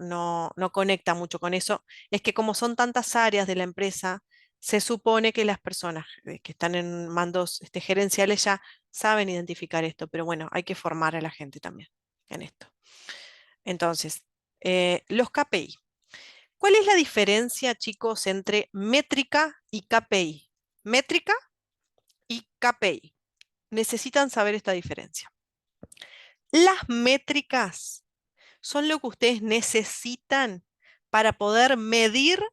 conecta mucho con eso. Es que como son tantas áreas de la empresa, se supone que las personas que están en mandos gerenciales ya saben identificar esto, pero bueno, hay que formar a la gente también en esto. Entonces, los KPI. ¿Cuál es la diferencia, chicos, entre métrica y KPI? Métrica y KPI. Necesitan saber esta diferencia. Las métricas son lo que ustedes necesitan para poder medir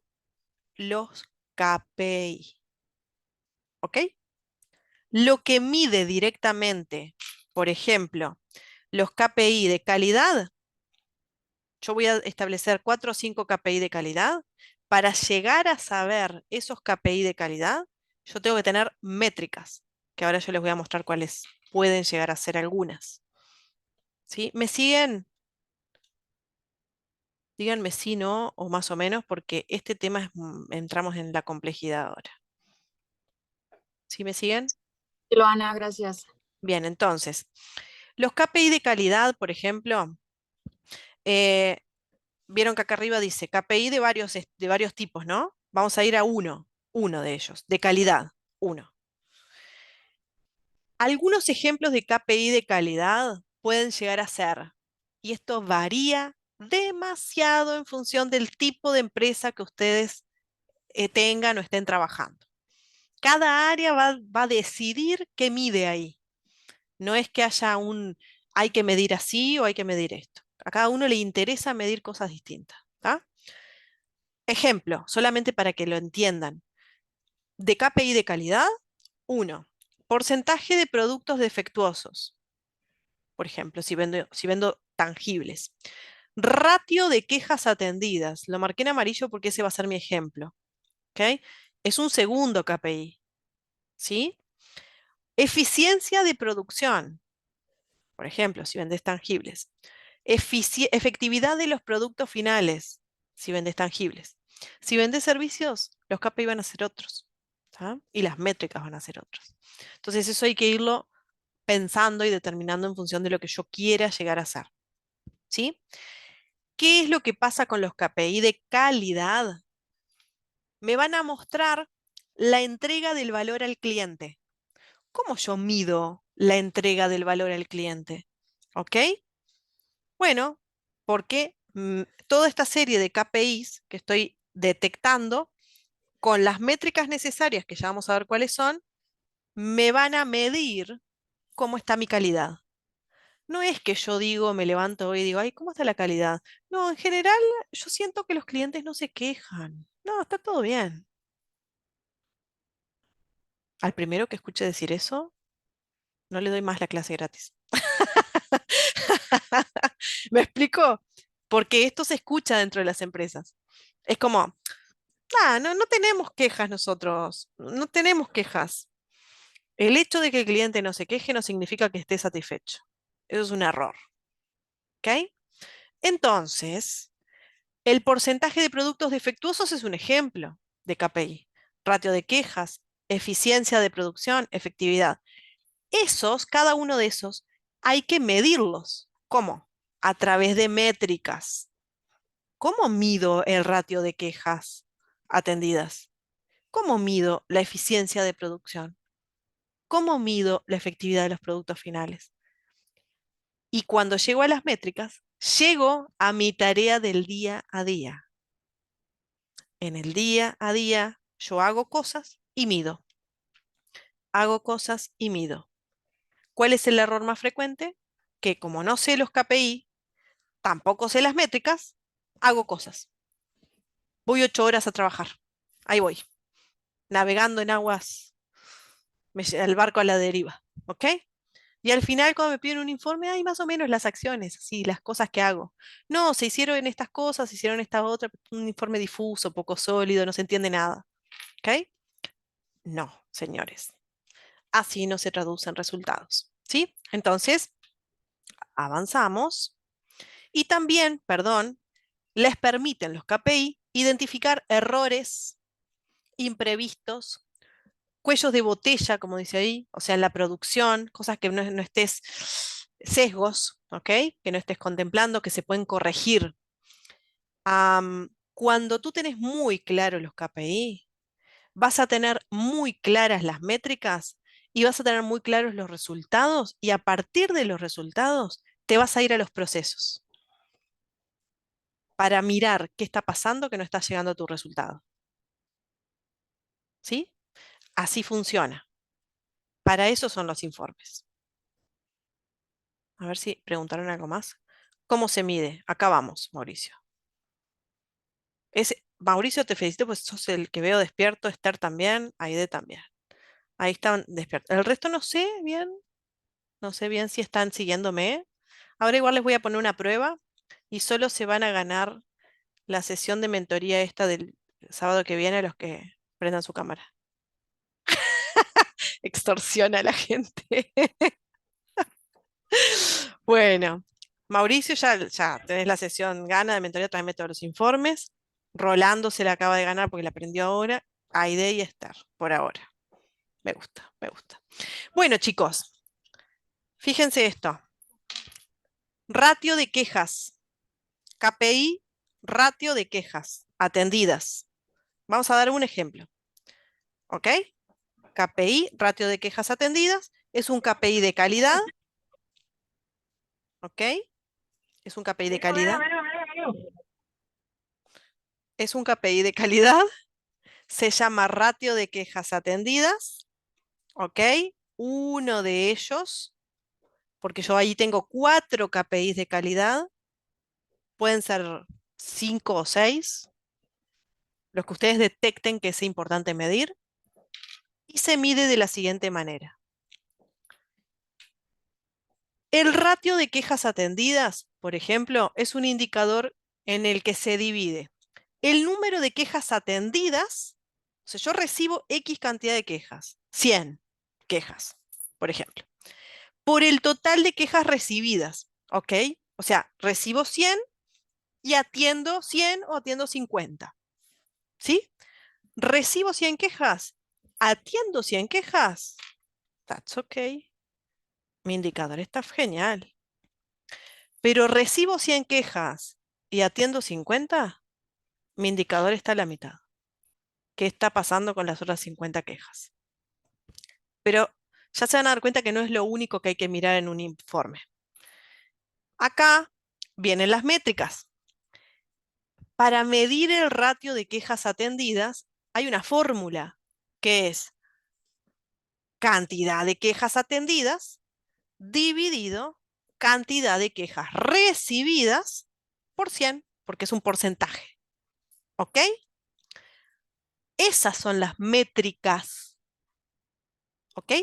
los KPI. ¿Ok? Lo que mide directamente, por ejemplo, los KPI de calidad, yo voy a establecer 4 o 5 KPI de calidad. Para llegar a saber esos KPI de calidad, yo tengo que tener métricas, que ahora yo les voy a mostrar cuáles pueden llegar a ser algunas. ¿Sí? ¿Me siguen? Díganme sí, no, o más o menos, porque este tema es, entramos en la complejidad ahora. ¿Sí me siguen? Loana, gracias. Bien, entonces, los KPI de calidad, por ejemplo, eh, vieron que acá arriba dice KPI de varios tipos, ¿no? Vamos a ir a uno de ellos, de calidad, uno. Algunos ejemplos de KPI de calidad pueden llegar a ser, y esto varía demasiado en función del tipo de empresa que ustedes tengan o estén trabajando. Cada área va a decidir qué mide ahí. No es que haya hay que medir así o hay que medir esto. A cada uno le interesa medir cosas distintas. ¿Tá? Ejemplo, solamente para que lo entiendan. De KPI de calidad, 1. Porcentaje de productos defectuosos. Por ejemplo, si vendo tangibles. Ratio de quejas atendidas. Lo marqué en amarillo porque ese va a ser mi ejemplo. ¿Ok? Es un segundo KPI. ¿Sí? Eficiencia de producción. Por ejemplo, si vendes tangibles. Efectividad de los productos finales, si vendes tangibles. Si vendes servicios, los KPI van a ser otros. ¿Tá? Y las métricas van a ser otros. Entonces eso hay que irlo pensando y determinando en función de lo que yo quiera llegar a hacer. ¿Sí? ¿Qué es lo que pasa con los KPI de calidad? Me van a mostrar la entrega del valor al cliente. ¿Cómo yo mido la entrega del valor al cliente? ¿Ok? Bueno, porque toda esta serie de KPIs que estoy detectando con las métricas necesarias, que ya vamos a ver cuáles son, me van a medir cómo está mi calidad. No es que yo digo, me levanto hoy y digo, ay, ¿cómo está la calidad? No, en general yo siento que los clientes no se quejan. No, está todo bien. Al primero que escuche decir eso, no le doy más la clase gratis. ¿Me explico? Porque esto se escucha dentro de las empresas. Es como, no tenemos quejas nosotros, no tenemos quejas. El hecho de que el cliente no se queje no significa que esté satisfecho. Eso es un error. ¿Ok? Entonces, el porcentaje de productos defectuosos es un ejemplo de KPI. Ratio de quejas, eficiencia de producción, efectividad. Cada uno de esos, hay que medirlos. ¿Cómo? A través de métricas. ¿Cómo mido el ratio de quejas atendidas? ¿Cómo mido la eficiencia de producción? ¿Cómo mido la efectividad de los productos finales? Y cuando llego a las métricas, llego a mi tarea del día a día. En el día a día, yo hago cosas y mido. Hago cosas y mido. ¿Cuál es el error más frecuente? Que como no sé los KPI, tampoco sé las métricas, hago cosas. Voy 8 horas a trabajar. Ahí voy, navegando en aguas, el barco a la deriva. ¿Ok? Y al final, cuando me piden un informe, hay más o menos las acciones, así, las cosas que hago. No, se hicieron estas cosas, se hicieron esta otra, un informe difuso, poco sólido, no se entiende nada. ¿Ok? No, señores. Así no se traducen resultados. ¿Sí? Entonces, avanzamos. Y también, perdón, les permiten los KPI identificar errores imprevistos, cuellos de botella, como dice ahí, o sea, en la producción, cosas que no estés, sesgos, ¿ok? Que no estés contemplando, que se pueden corregir. Cuando tú tenés muy claros los KPI, vas a tener muy claras las métricas y vas a tener muy claros los resultados y a partir de los resultados te vas a ir a los procesos para mirar qué está pasando que no está llegando a tu resultado. ¿Sí? Así funciona. Para eso son los informes. A ver si preguntaron algo más. ¿Cómo se mide? Acá vamos, Mauricio. Mauricio, te felicito, pues sos el que veo despierto, Esther también, Aide también. Ahí están despiertos. El resto no sé bien si están siguiéndome. Ahora igual les voy a poner una prueba y solo se van a ganar la sesión de mentoría esta del sábado que viene los que prendan su cámara. Extorsiona a la gente. Bueno, Mauricio, ya tenés la sesión gana de mentoría, tráeme todos los informes. Rolando se la acaba de ganar porque la aprendió ahora. Aide y Esther, por ahora. Me gusta, me gusta. Bueno, chicos, fíjense esto. Ratio de quejas. KPI, ratio de quejas atendidas. Vamos a dar un ejemplo. ¿Ok? KPI, ratio de quejas atendidas, es un KPI de calidad. ¿Ok? Es un KPI de calidad. Es un KPI de calidad. Se llama ratio de quejas atendidas. ¿Ok? Uno de ellos, porque yo ahí tengo 4 KPIs de calidad. Pueden ser 5 o 6. Los que ustedes detecten que es importante medir. Y se mide de la siguiente manera. El ratio de quejas atendidas, por ejemplo, es un indicador en el que se divide el número de quejas atendidas. O sea, yo recibo X cantidad de quejas, 100 quejas, por ejemplo, por el total de quejas recibidas, ¿ok? O sea, recibo 100 y atiendo 100 o atiendo 50, ¿sí? Recibo 100 quejas, atiendo 100 quejas, that's okay. Mi indicador está genial. Pero recibo 100 quejas y atiendo 50, mi indicador está a la mitad. ¿Qué está pasando con las otras 50 quejas? Pero ya se van a dar cuenta que no es lo único que hay que mirar en un informe. Acá vienen las métricas. Para medir el ratio de quejas atendidas, hay una fórmula que es cantidad de quejas atendidas dividido cantidad de quejas recibidas por 100, porque es un porcentaje. ¿Ok? Esas son las métricas. ¿Ok?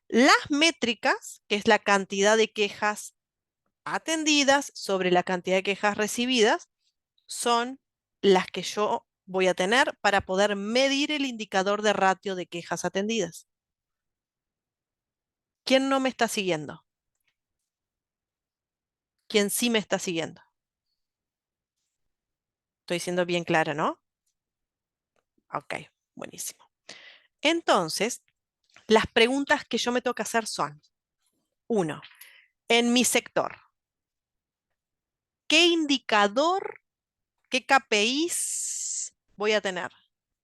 Las métricas, que es la cantidad de quejas atendidas sobre la cantidad de quejas recibidas, son las que yo voy a tener para poder medir el indicador de ratio de quejas atendidas. ¿Quién no me está siguiendo? ¿Quién sí me está siguiendo? Estoy siendo bien clara, ¿no? Ok, buenísimo. Entonces, las preguntas que yo me tengo que hacer son, 1, en mi sector, ¿qué indicador, qué KPIs voy a tener?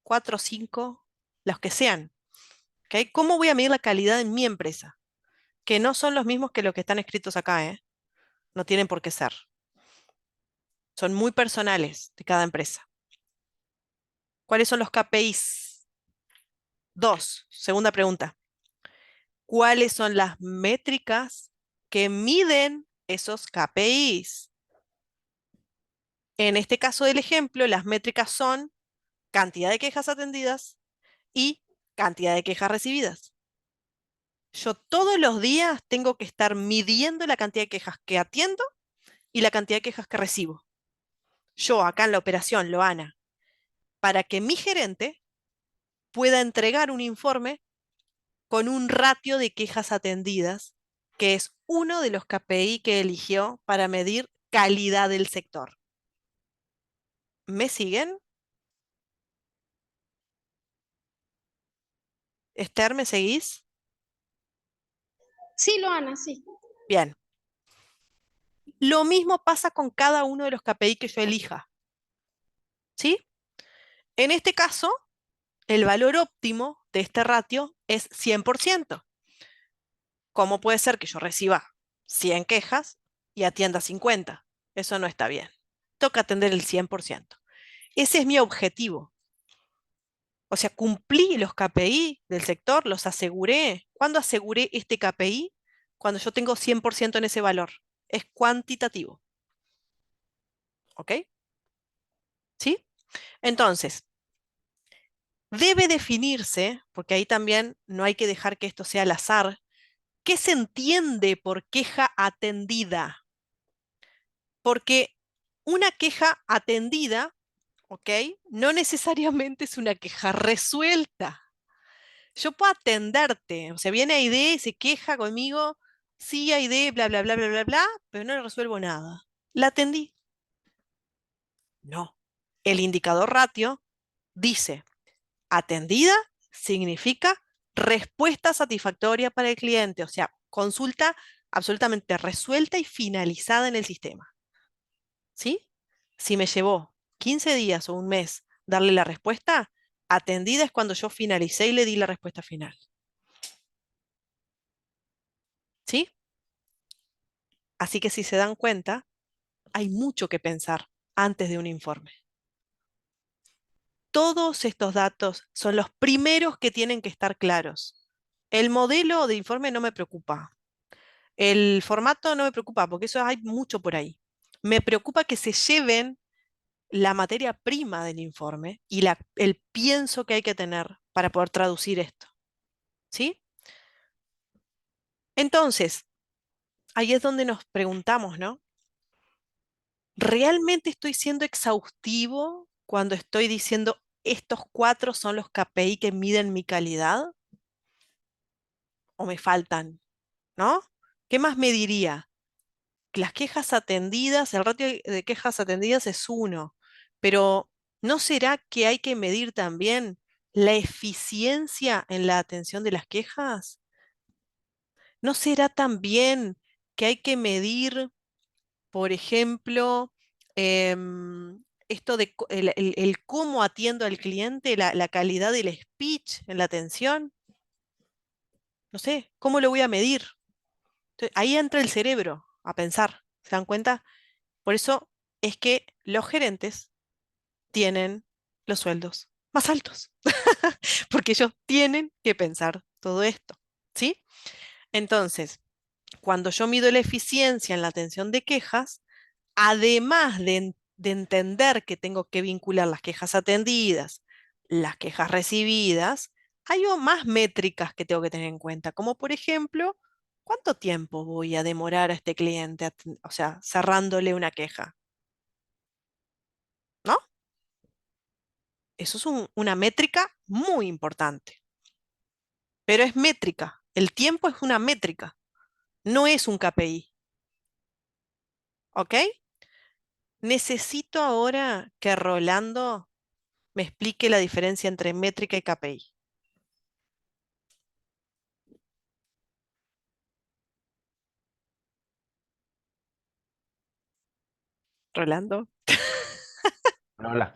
4, 5, los que sean. ¿Okay? ¿Cómo voy a medir la calidad en mi empresa? Que no son los mismos que los que están escritos acá, ¿eh? No tienen por qué ser. Son muy personales de cada empresa. ¿Cuáles son los KPIs? 2, segunda pregunta. ¿Cuáles son las métricas que miden esos KPIs? En este caso del ejemplo, las métricas son cantidad de quejas atendidas y cantidad de quejas recibidas. Yo todos los días tengo que estar midiendo la cantidad de quejas que atiendo y la cantidad de quejas que recibo. Yo acá en la operación, Loana, para que mi gerente pueda entregar un informe con un ratio de quejas atendidas, que es uno de los KPI que eligió para medir calidad del sector. ¿Me siguen? Esther, ¿me seguís? Sí, Loana, sí. Bien. Lo mismo pasa con cada uno de los KPI que yo elija. ¿Sí? En este caso, el valor óptimo de este ratio es 100%. ¿Cómo puede ser que yo reciba 100 quejas y atienda 50? Eso no está bien. Toca atender el 100%. Ese es mi objetivo. O sea, cumplí los KPI del sector, los aseguré. ¿Cuándo aseguré este KPI? Cuando yo tengo 100% en ese valor. Es cuantitativo. ¿Ok? ¿Sí? Entonces, debe definirse, porque ahí también no hay que dejar que esto sea al azar, ¿qué se entiende por queja atendida? Porque una queja atendida, ¿ok? No necesariamente es una queja resuelta. Yo puedo atenderte, o sea, viene Aide y se queja conmigo sí hay de bla, bla, bla, bla, bla, bla, pero no le resuelvo nada. ¿La atendí? No. El indicador ratio dice, atendida significa respuesta satisfactoria para el cliente, o sea, consulta absolutamente resuelta y finalizada en el sistema. ¿Sí? Si me llevó 15 días o un mes darle la respuesta, atendida es cuando yo finalicé y le di la respuesta final. ¿Sí? Así que si se dan cuenta, hay mucho que pensar antes de un informe. Todos estos datos son los primeros que tienen que estar claros. El modelo de informe no me preocupa. El formato no me preocupa porque eso hay mucho por ahí. Me preocupa que se lleven la materia prima del informe y el pienso que hay que tener para poder traducir esto. ¿Sí? Entonces, ahí es donde nos preguntamos, ¿no? ¿Realmente estoy siendo exhaustivo cuando estoy diciendo estos 4 son los KPI que miden mi calidad? ¿O me faltan? ¿No? ¿Qué más me diría? Las quejas atendidas, el ratio de quejas atendidas es 1, pero ¿no será que hay que medir también la eficiencia en la atención de las quejas? ¿No será también que hay que medir, por ejemplo, esto de el cómo atiendo al cliente, la calidad del speech en la atención? No sé, ¿cómo lo voy a medir? Ahí entra el cerebro a pensar, ¿se dan cuenta? Por eso es que los gerentes tienen los sueldos más altos, porque ellos tienen que pensar todo esto, ¿sí? Entonces, cuando yo mido la eficiencia en la atención de quejas, además de entender que tengo que vincular las quejas atendidas, las quejas recibidas, hay más métricas que tengo que tener en cuenta, como por ejemplo, ¿cuánto tiempo voy a demorar a este cliente, o sea, cerrándole una queja? ¿No? Eso es una métrica muy importante, pero es métrica. El tiempo es una métrica, no es un KPI, ¿ok? Necesito ahora que Rolando me explique la diferencia entre métrica y KPI. Rolando, Hola,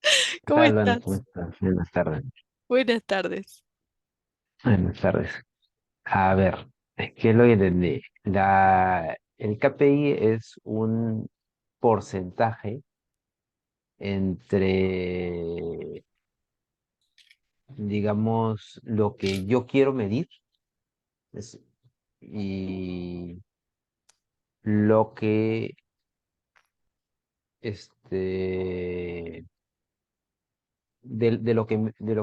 ¿qué ¿cómo tal, Luana? ¿Cómo estás? estás? Buenas tardes. Buenas tardes. Buenas tardes. A ver, ¿qué es lo que entendí? El KPI es un porcentaje entre, digamos, lo que yo quiero medir es- y lo que, este, de lo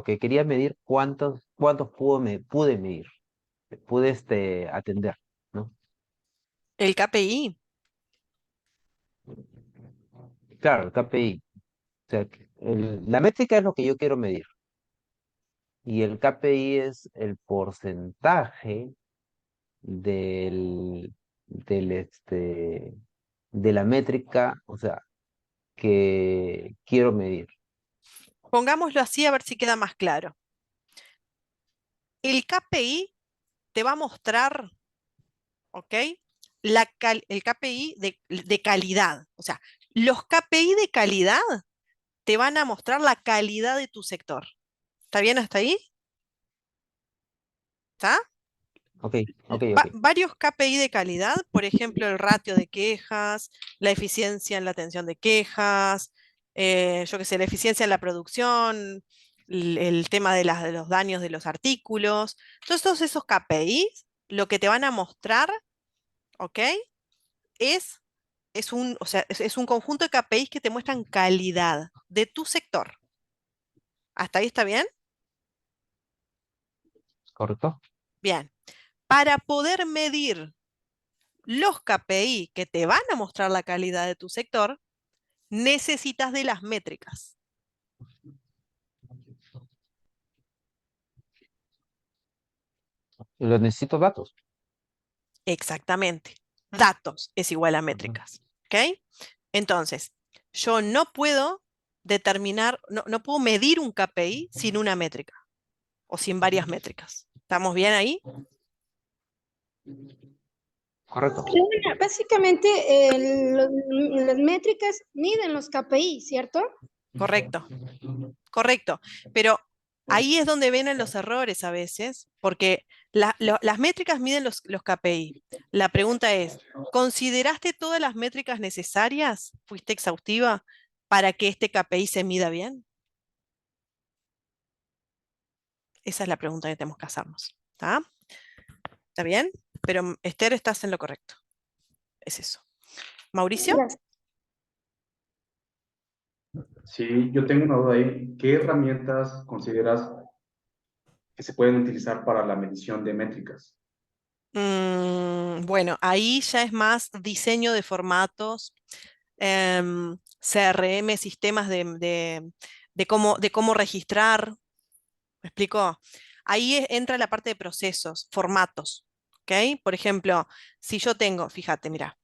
que quería medir, cuántos pude medir, pude, atender, ¿no? El KPI, Claro, el KPI. O sea, la métrica es lo que yo quiero medir y el KPI es el porcentaje del, del de la métrica, o sea, que quiero medir. pongámoslo así a ver si queda más claro. El KPI te va a mostrar, ¿ok? El KPI de calidad. O sea, los KPI de calidad te van a mostrar la calidad de tu sector. ¿Está bien hasta ahí? ¿Está? Ok, ok, ok. Varios KPI de calidad, por ejemplo, el ratio de quejas, la eficiencia en la atención de quejas, yo qué sé, la eficiencia en la producción, el tema de los daños de los artículos. Todos esos KPIs, lo que te van a mostrar, ¿ok? Es, o sea, es un conjunto de KPIs que te muestran calidad de tu sector. ¿Hasta ahí está bien? ¿Correcto? Bien. Para poder medir los KPI que te van a mostrar la calidad de tu sector, necesitas de las métricas. Los necesito datos. Exactamente. Datos es igual a métricas. ¿Ok? Entonces, yo no puedo determinar, no puedo medir un KPI sin una métrica o sin varias métricas. ¿Estamos bien ahí? Correcto. Básicamente, las métricas miden los KPI, ¿cierto? Correcto, correcto. Pero ahí es donde vienen los errores a veces, porque las métricas miden los KPI. La pregunta es, ¿consideraste todas las métricas necesarias? ¿Fuiste exhaustiva para que este KPI se mida bien? Esa es la pregunta que tenemos que hacernos. ¿Está? ¿Está bien? Pero Esther, estás en lo correcto. Es eso. Mauricio. Gracias. Sí, yo tengo una duda ahí. ¿Qué herramientas consideras que se pueden utilizar para la medición de métricas? Bueno, ahí ya es más diseño de formatos, CRM, sistemas de cómo registrar. ¿Me explico? Ahí entra la parte de procesos, formatos. ¿Ok? Por ejemplo, si yo tengo, fíjate, mira,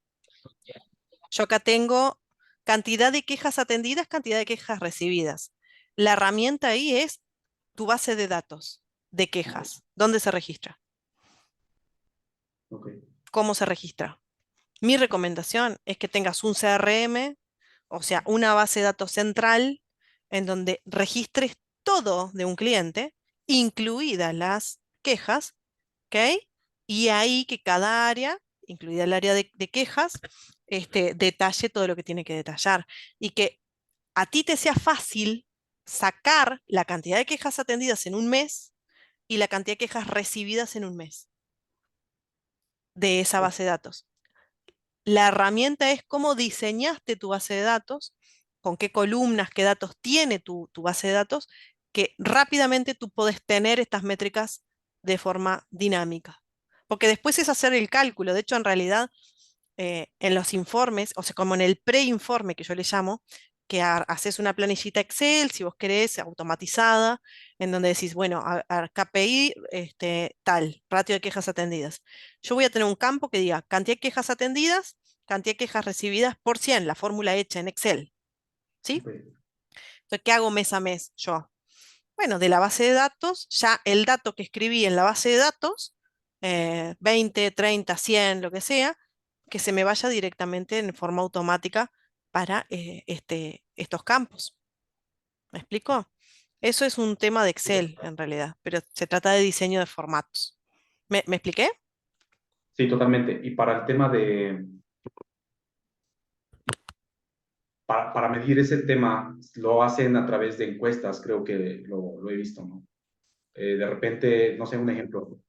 yo acá tengo cantidad de quejas atendidas, cantidad de quejas recibidas. La herramienta ahí es tu base de datos de quejas. ¿Dónde se registra? Ok, ¿Cómo se registra? Mi recomendación es que tengas un CRM, o sea, una base de datos central en donde registres todo de un cliente, incluidas las quejas, ¿ok? Y ahí que cada área, incluida el área de quejas, detalle todo lo que tiene que detallar y que a ti te sea fácil sacar la cantidad de quejas atendidas en un mes y la cantidad de quejas recibidas en un mes de esa base de datos. La herramienta es cómo diseñaste tu base de datos, con qué columnas, qué datos tiene tu base de datos, que rápidamente tú puedes tener estas métricas de forma dinámica. Porque después es hacer el cálculo. De hecho, en realidad, en los informes, o sea, como en el preinforme que yo le llamo, que haces una planillita Excel, si vos querés, automatizada, en donde decís, bueno, KPI tal, ratio de quejas atendidas. Yo voy a tener un campo que diga cantidad de quejas atendidas, cantidad de quejas recibidas por 100, la fórmula hecha en Excel. ¿Sí? ok, Entonces, ¿qué hago mes a mes yo? Bueno, de la base de datos, ya el dato que escribí en la base de datos, 20, 30, 100, lo que sea, que se me vaya directamente en forma automática para estos campos. ¿Me explico? Eso es un tema de Excel en realidad, pero se trata de diseño de formatos. ¿Me expliqué? sí, totalmente. Y para el tema para medir ese tema, lo hacen a través de encuestas, creo que lo he visto, ¿no? De repente, no sé, un ejemplo,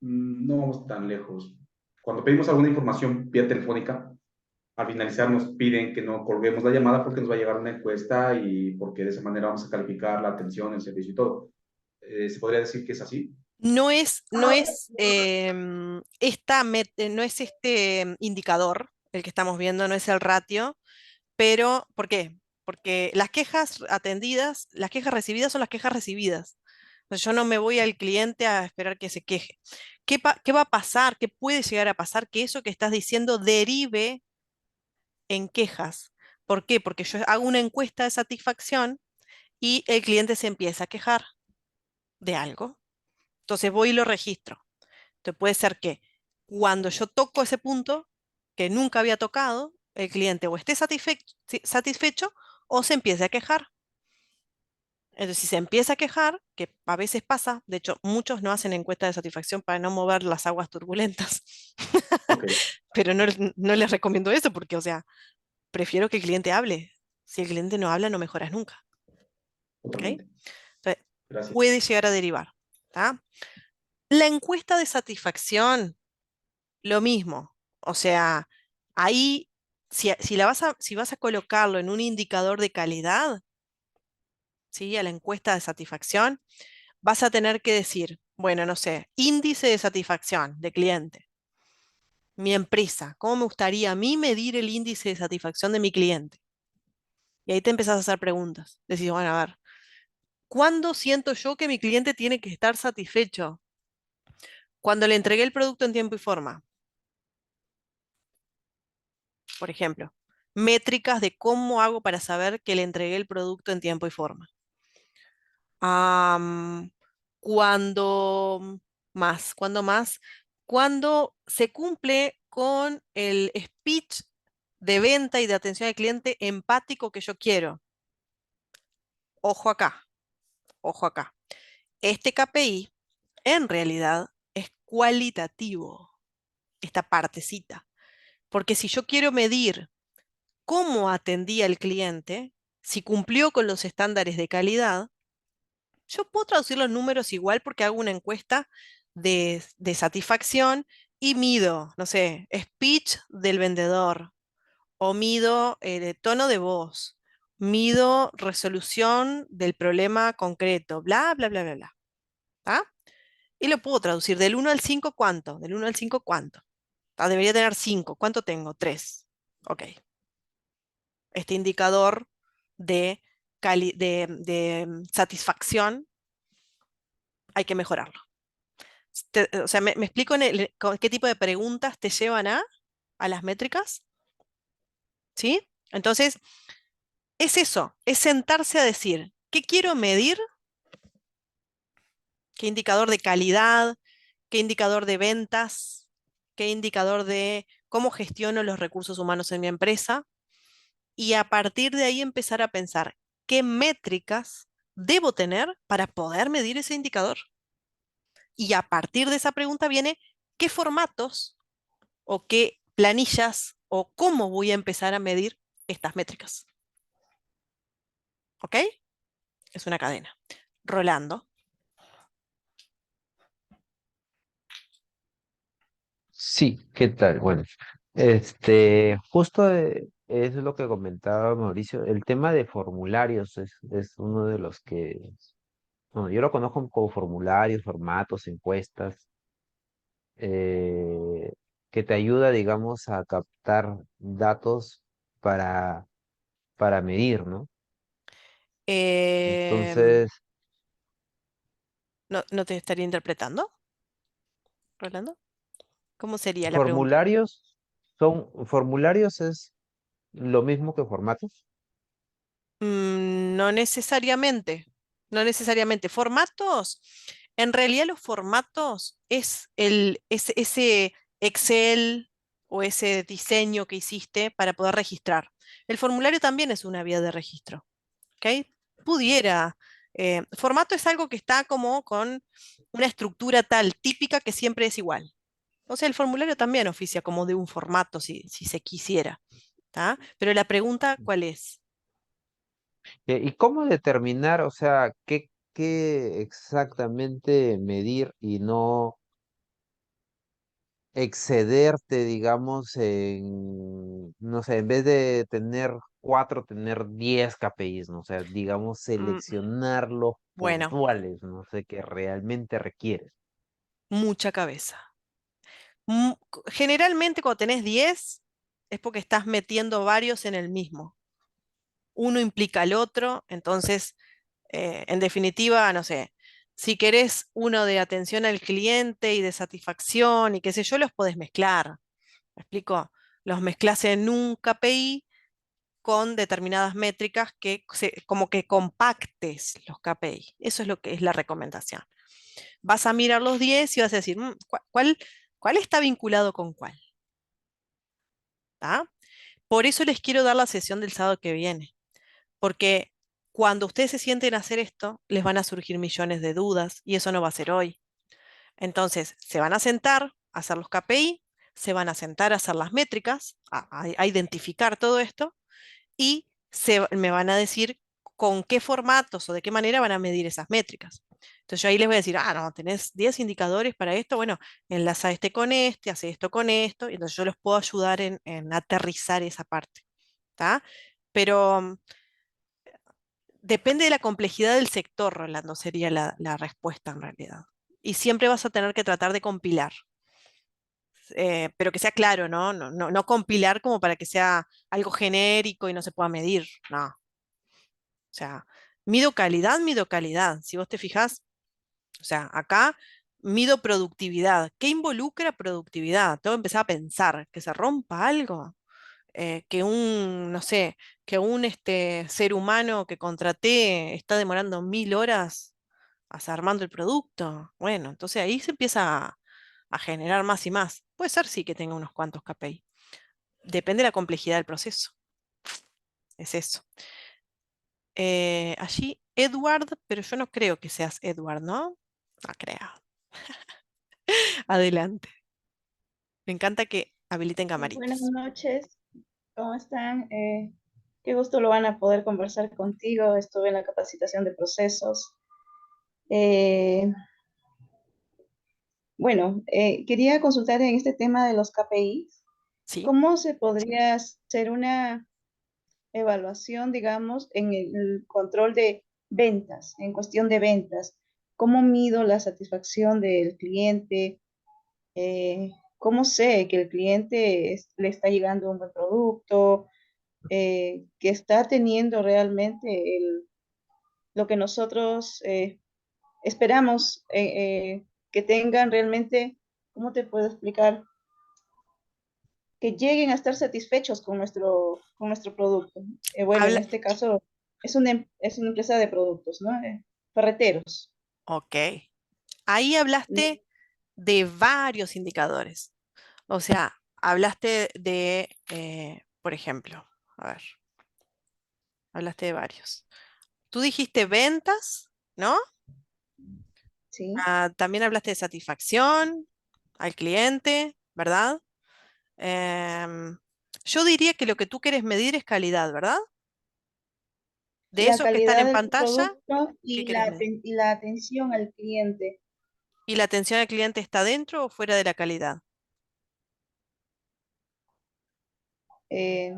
no vamos tan lejos. Cuando pedimos alguna información vía telefónica, al finalizar nos piden que no colguemos la llamada porque nos va a llegar una encuesta y porque de esa manera vamos a calificar la atención, el servicio y todo. ¿Se podría decir que es así? No es este indicador el que estamos viendo, no es el ratio, pero ¿por qué? Porque las quejas atendidas, las quejas recibidas son las quejas recibidas. Entonces, yo no me voy al cliente a esperar que se queje. ¿Qué va a pasar? ¿Qué puede llegar a pasar? Que eso que estás diciendo derive en quejas. ¿Por qué? Porque yo hago una encuesta de satisfacción y el cliente se empieza a quejar de algo. Entonces voy y lo registro. Entonces puede ser que cuando yo toco ese punto que nunca había tocado, el cliente o esté satisfecho o se empiece a quejar. Entonces, si se empieza a quejar, que a veces pasa, de hecho, muchos no hacen encuesta de satisfacción para no mover las aguas turbulentas, Ok, pero no les recomiendo eso porque, o sea, prefiero que el cliente hable. Si el cliente no habla, no mejoras nunca. ¿Ok? totalmente. Entonces, Gracias. puede llegar a derivar. ¿Tá? La encuesta de satisfacción, lo mismo. O sea, ahí, si vas a colocarlo en un indicador de calidad, ¿sí? A la encuesta de satisfacción, vas a tener que decir, bueno, no sé, índice de satisfacción de cliente. Mi empresa, ¿cómo me gustaría a mí medir el índice de satisfacción de mi cliente? Y ahí te empezás a hacer preguntas. Decís, bueno, a ver, ¿cuándo siento yo que mi cliente tiene que estar satisfecho? Cuando le entregué el producto en tiempo y forma. Por ejemplo, métricas de cómo hago para saber que le entregué el producto en tiempo y forma. Am, cuando cuando más, cuando se cumple con el speech de venta y de atención al cliente empático que yo quiero. Ojo acá, ojo acá. Este KPI en realidad es cualitativo, esta partecita. Porque si yo quiero medir cómo atendía el cliente, si cumplió con los estándares de calidad, yo puedo traducir los números igual porque hago una encuesta de satisfacción y mido, no sé, speech del vendedor o mido tono de voz, mido resolución del problema concreto, bla, bla, bla, bla, bla. ¿Tá? Y lo puedo traducir del 1 al 5, ¿cuánto? Del 1 al 5, ¿cuánto? Ah, debería tener 5. ¿Cuánto tengo? 3. Ok. Este indicador de, de satisfacción hay que mejorarlo. O sea, ¿me explico con qué tipo de preguntas te llevan a las métricas? ¿Sí? Entonces, es eso, es sentarse a decir, ¿qué quiero medir? ¿Qué indicador de calidad? ¿Qué indicador de ventas? ¿Qué indicador de cómo gestiono los recursos humanos en mi empresa? Y a partir de ahí empezar a pensar, ¿qué métricas debo tener para poder medir ese indicador? Y a partir de esa pregunta viene, ¿qué formatos o qué planillas o cómo voy a empezar a medir estas métricas? ¿Ok? Es una cadena. Rolando. Sí, ¿qué tal? Bueno, justo es lo que comentaba Mauricio. El tema de formularios es uno de los que, bueno, yo lo conozco como formularios, formatos, encuestas, eh, que te ayuda, digamos, a captar datos para, para medir, ¿no? Em, Entonces, ¿No te estaría interpretando, Rolando? ¿Cómo sería la pregunta? formularios es lo mismo que formatos. No necesariamente, no necesariamente. Formatos, en realidad los formatos es ese Excel o ese diseño que hiciste para poder registrar. El formulario también es una vía de registro, ¿ok? Pudiera. Formato es algo que está como con una estructura tal, típica, que siempre es igual. O sea, el formulario también oficia como de un formato, si se quisiera, ¿tá? Pero la pregunta, ¿cuál es? ¿Y cómo determinar, o sea, qué exactamente medir y no excederte, digamos, no sé, en vez de tener 4, tener 10 KPIs, ¿no? O sea, digamos, Mm, seleccionar los Bueno, puntuales, no sé, que realmente requieres. mucha cabeza. Generalmente cuando tenés 10 es porque estás metiendo varios en el mismo. Uno implica al otro, entonces, en definitiva, no sé, si querés uno de atención al cliente y de satisfacción y qué sé yo, los podés mezclar. ¿Me explico? Los mezclas en un KPI con determinadas métricas como que compactes los KPI. Eso es lo que es la recomendación. Vas a mirar los 10 y vas a decir, ¿cuál está vinculado con cuál? ¿Tá? Por eso les quiero dar la sesión del sábado que viene, porque cuando ustedes se sienten a hacer esto, les van a surgir millones de dudas y eso no va a ser hoy. Entonces, se van a sentar a hacer los KPI, se van a sentar a hacer las métricas, a identificar todo esto y me van a decir con qué formatos o de qué manera van a medir esas métricas. Entonces yo ahí les voy a decir, no, tenés 10 indicadores para esto, bueno, enlaza este con este, hace esto con esto, y entonces yo los puedo ayudar en aterrizar esa parte, ¿tá? Pero depende de la complejidad del sector, Rolando, sería la respuesta en realidad. Y siempre vas a tener que tratar de compilar, pero que sea claro, ¿no? No compilar como para que sea algo genérico y no se pueda medir, no. O sea, mido calidad, mido calidad. Si vos te fijas, o sea, acá mido productividad. ¿Qué involucra productividad? Tengo que empezar a pensar que se rompa algo. que un, no sé, que un ser humano que contraté está demorando 1000 horas armando el producto. Bueno, entonces ahí se empieza a generar más y más. Puede ser sí que tenga unos cuantos KPI. Depende de la complejidad del proceso. Es eso. Allí, Edward, pero yo no creo que seas Edward, ¿no? No creo. Adelante. Me encanta que habiliten Buenas camaritas. noches, ¿cómo están? Qué gusto lo van a poder conversar contigo. Estuve en la capacitación de procesos. Eh, quería consultar en este tema de los KPIs. ¿Sí? ¿Cómo se podría hacer una evaluación, digamos, en el control de ventas, en cuestión de ventas? ¿Cómo mido la satisfacción del cliente? ¿Cómo sé que el cliente le está llegando un buen producto? Que está teniendo realmente lo que nosotros esperamos que tengan realmente, ¿cómo te puedo explicar? Que lleguen a estar satisfechos con nuestro producto. Bueno, en Habla, este caso es una empresa de productos, ¿no? Ferreteros. ok. Ahí Mm, hablaste de varios indicadores. O sea, hablaste de, por ejemplo, a ver, hablaste de varios. Tú dijiste ventas, ¿no? sí, También hablaste de satisfacción al cliente, ¿verdad? Em, yo diría que lo que tú quieres medir es calidad, ¿verdad? De la esos que están calidad en del pantalla, producto ¿qué y quieres medir? y la atención al cliente. ¿Y la atención al cliente está dentro o fuera de la calidad? eh,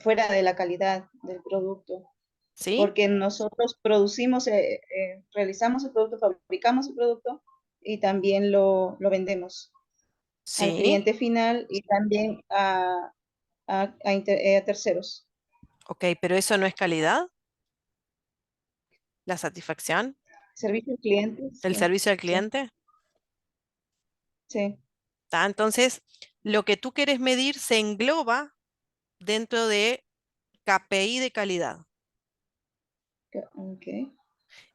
Fuera de la calidad del producto. ¿Sí? Porque nosotros producimos, realizamos el producto, fabricamos el producto y también lo vendemos al Sí. cliente final y también a terceros. Ok, pero eso no es calidad, la satisfacción, Servicio al cliente, el sí, servicio al sí, cliente. sí. ¿Tá? Entonces, lo que tú quieres medir se engloba dentro de KPI de calidad. Ok.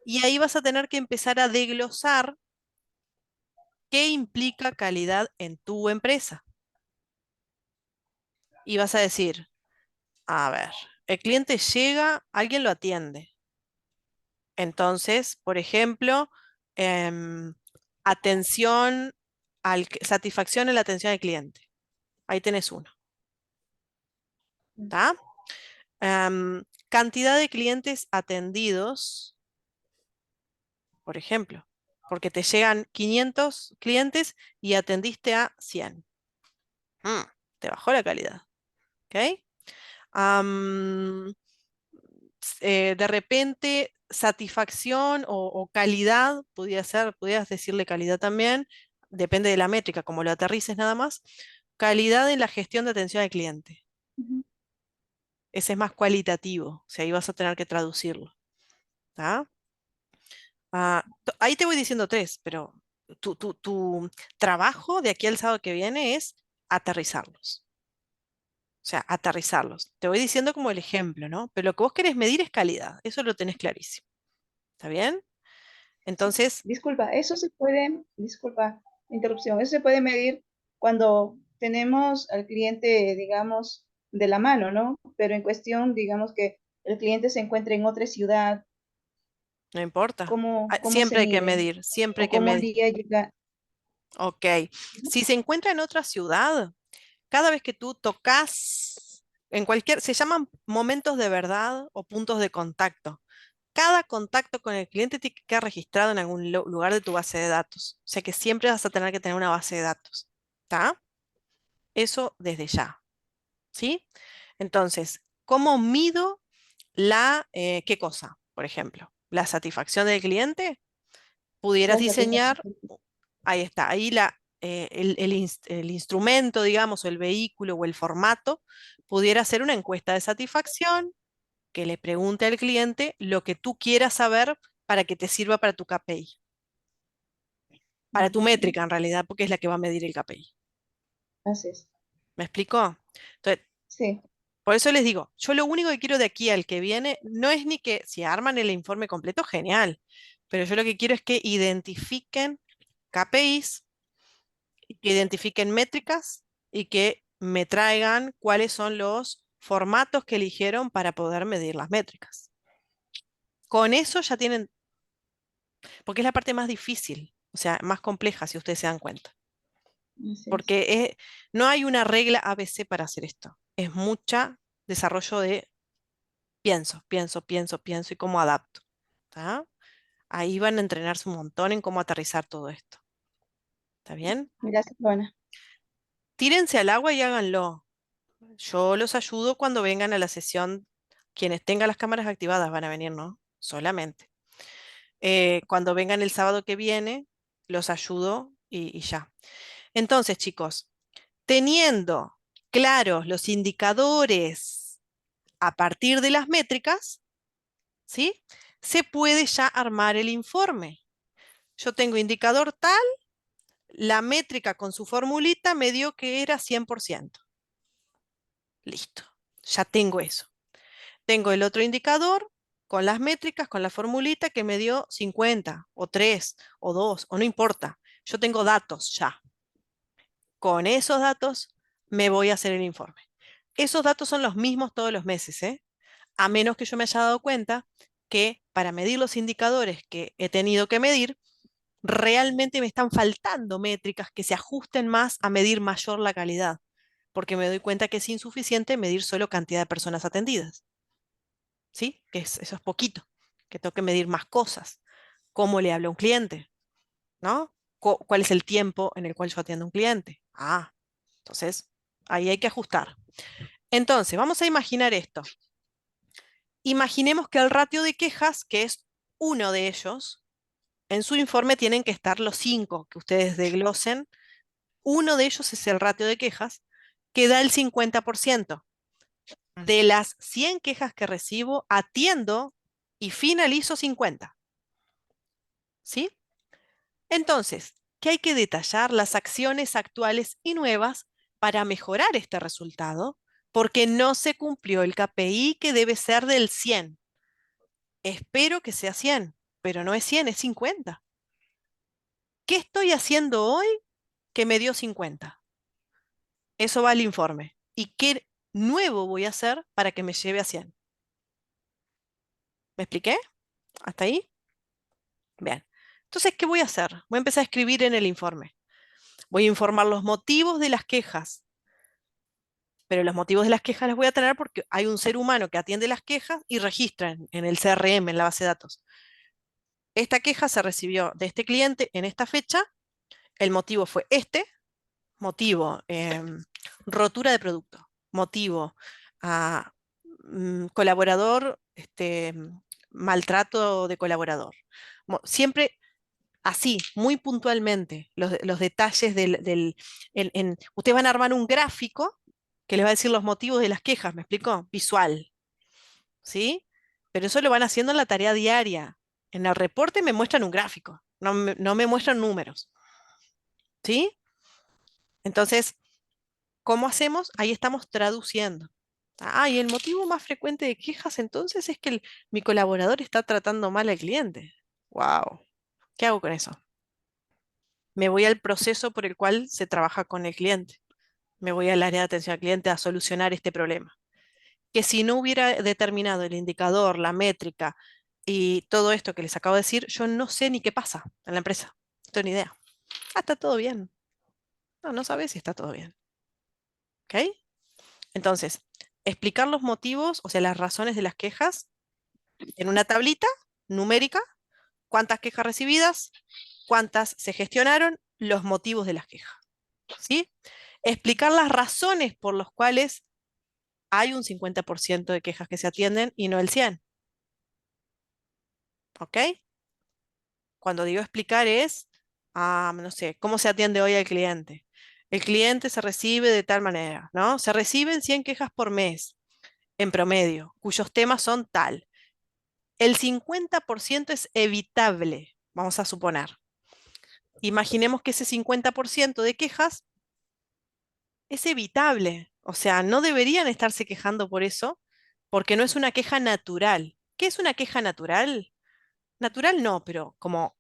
Y ahí vas a tener que empezar a desglosar qué implica calidad en tu empresa. Y vas a decir, a ver, el cliente llega, alguien lo atiende. Entonces, por ejemplo, em, atención satisfacción en la atención al cliente. Ahí tenés uno. ¿Está? Cantidad de clientes atendidos, por ejemplo, porque te llegan 500 clientes y atendiste a 100. Mm, te bajó la calidad. ¿Ok? Am, de repente, satisfacción o calidad, podrías decirle calidad también, depende de la métrica, como lo aterrices nada más. Calidad en la gestión de atención al cliente. Ujú. Ese es más cualitativo, o sea, ahí vas a tener que traducirlo. ¿Tá? Ahí te voy diciendo tres, pero tu trabajo de aquí al sábado que viene es aterrizarlos. O sea, aterrizarlos. Te voy diciendo como el ejemplo, ¿no? Pero lo que vos querés medir es calidad. Eso lo tenés clarísimo. ¿Está bien? Sí. Entonces, Disculpa, eso se puede, disculpa, interrupción, eso se puede medir cuando tenemos al cliente, digamos, de la mano, ¿no? Pero en cuestión, digamos que el cliente se encuentra en otra ciudad, no importa. cómo se Siempre hay que mide? medir, siempre hay ¿O que cómo medir. haría llegar? Ok. Si se encuentra en otra ciudad, cada vez que tú tocas en cualquier, se llaman momentos de verdad o puntos de contacto. Cada contacto con el cliente tiene que quedar registrado en algún lugar de tu base de datos. O sea que siempre vas a tener que tener una base de datos. ¿Está? Eso desde ya. ¿Sí? Entonces, ¿cómo mido qué cosa? Por ejemplo, la satisfacción del cliente. Pudieras La satisfacción. diseñar, ahí está, ahí el instrumento, digamos, o el vehículo o el formato, pudiera ser una encuesta de satisfacción que le pregunte al cliente lo que tú quieras saber para que te sirva para tu KPI, para tu Ok, métrica en realidad, porque es la que va a medir el KPI. así es. ¿Me explicó? Entonces, Sí, Por eso les digo, yo lo único que quiero de aquí al que viene no es ni que si arman el informe completo, genial, pero yo lo que quiero es que identifiquen KPIs, que identifiquen métricas y que me traigan cuáles son los formatos que eligieron para poder medir las métricas. Con eso ya tienen, porque es la parte más difícil, o sea, más compleja, si ustedes se dan cuenta. así es. Porque no hay una regla ABC para hacer esto. Es mucha desarrollo de pienso, pienso, pienso, pienso y cómo adapto. ¿Tá? Ahí van a entrenarse un montón en cómo aterrizar todo esto. ¿Está bien? Gracias, Joana. Tírense al agua y háganlo. Yo los ayudo cuando vengan a la sesión. Quienes tengan las cámaras activadas van a venir, ¿no? Solamente. Cuando vengan el sábado que viene, los ayudo y ya. Entonces, chicos, teniendo claros los indicadores a partir de las métricas, ¿sí? Se puede ya armar el informe. Yo tengo indicador tal, la métrica con su formulita me dio que era 100%. Listo, ya tengo eso. Tengo el otro indicador con las métricas, con la formulita que me dio 50 o 3 o 2 o no importa. Yo tengo datos ya. Con esos datos me voy a hacer el informe. Esos datos son los mismos todos los meses, ¿eh? A menos que yo me haya dado cuenta que para medir los indicadores que he tenido que medir, realmente me están faltando métricas que se ajusten más a medir mayor la calidad, porque me doy cuenta que es insuficiente medir solo cantidad de personas atendidas, ¿sí? Eso es poquito, que tengo que medir más cosas. ¿Cómo le hablo a un cliente? ¿No? ¿Cuál es el tiempo en el cual yo atiendo a un cliente? Ah, entonces ahí hay que ajustar. Entonces, vamos a imaginar esto. Imaginemos que el ratio de quejas, que es uno de ellos, en su informe tienen que estar los 5 que ustedes desglosen. Uno de ellos es el ratio de quejas, que da el 50%. De las 100 quejas que recibo, atiendo y finalizo 50. ¿Sí? Entonces, ¿qué hay que detallar? Las acciones actuales y nuevas para mejorar este resultado, porque no se cumplió el KPI que debe ser del 100. Espero que sea 100, pero no es 100, es 50. ¿Qué estoy haciendo hoy que me dio 50? Eso va al informe. ¿Y qué nuevo voy a hacer para que me lleve a 100? ¿Me expliqué? ¿Hasta ahí? Bien. Entonces, ¿qué voy a hacer? Voy a empezar a escribir en el informe. Voy a informar los motivos de las quejas, pero los motivos de las quejas los voy a tener porque hay un ser humano que atiende las quejas y registra en el CRM, en la base de datos. Esta queja se recibió de este cliente en esta fecha, el motivo fue este, motivo, rotura de producto, motivo, colaborador, maltrato de colaborador. Siempre así, muy puntualmente, los detalles ustedes van a armar un gráfico que les va a decir los motivos de las quejas, ¿me explico? Visual, ¿sí? Pero eso lo van haciendo en la tarea diaria. En el reporte me muestran un gráfico, no me muestran números, ¿sí? Entonces, ¿cómo hacemos? Ahí estamos traduciendo. Ah, y el motivo más frecuente de quejas entonces es que mi colaborador está tratando mal al cliente. Wow. ¿Qué hago con eso? Me voy al proceso por el cual se trabaja con el cliente. Me voy al área de atención al cliente a solucionar este problema. Que si no hubiera determinado el indicador, la métrica y todo esto que les acabo de decir, yo no sé ni qué pasa en la empresa. No tengo ni idea. Ah, está todo bien. No, no sabes si está todo bien. ¿Ok? Entonces, explicar los motivos, o sea, las razones de las quejas en una tablita numérica, cuántas quejas recibidas, cuántas se gestionaron, los motivos de las quejas. ¿Sí? Explicar las razones por las cuales hay un 50% de quejas que se atienden y no el 100%. ¿Ok? Cuando digo explicar es, no sé, cómo se atiende hoy al cliente. El cliente se recibe de tal manera, ¿no? Se reciben 100 quejas por mes en promedio, cuyos temas son tal. El 50% es evitable, vamos a suponer. Imaginemos que ese 50% de quejas es evitable. O sea, no deberían estarse quejando por eso, porque no es una queja natural. ¿Qué es una queja natural? Natural no, pero como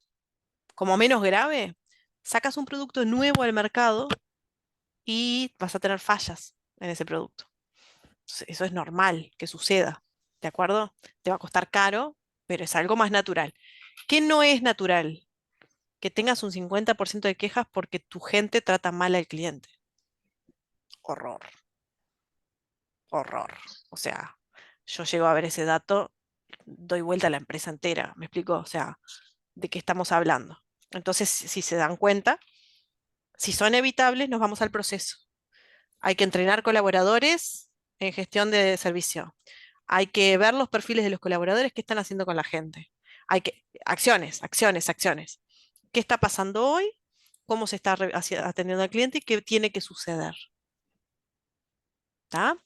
menos grave, sacas un producto nuevo al mercado y vas a tener fallas en ese producto. Eso es normal que suceda, ¿de acuerdo? Te va a costar caro, pero es algo más natural. ¿Qué no es natural? Que tengas un 50% de quejas porque tu gente trata mal al cliente. Horror, horror. O sea, yo llego a ver ese dato, doy vuelta a la empresa entera, ¿me explico? O sea, ¿de qué estamos hablando? Entonces, si se dan cuenta, si son evitables, nos vamos al proceso. Hay que entrenar colaboradores en gestión de servicio. Hay que ver los perfiles de los colaboradores que están haciendo con la gente. Acciones, acciones, acciones. ¿Qué está pasando hoy? ¿Cómo se está atendiendo al cliente y qué tiene que suceder? ¿Tá?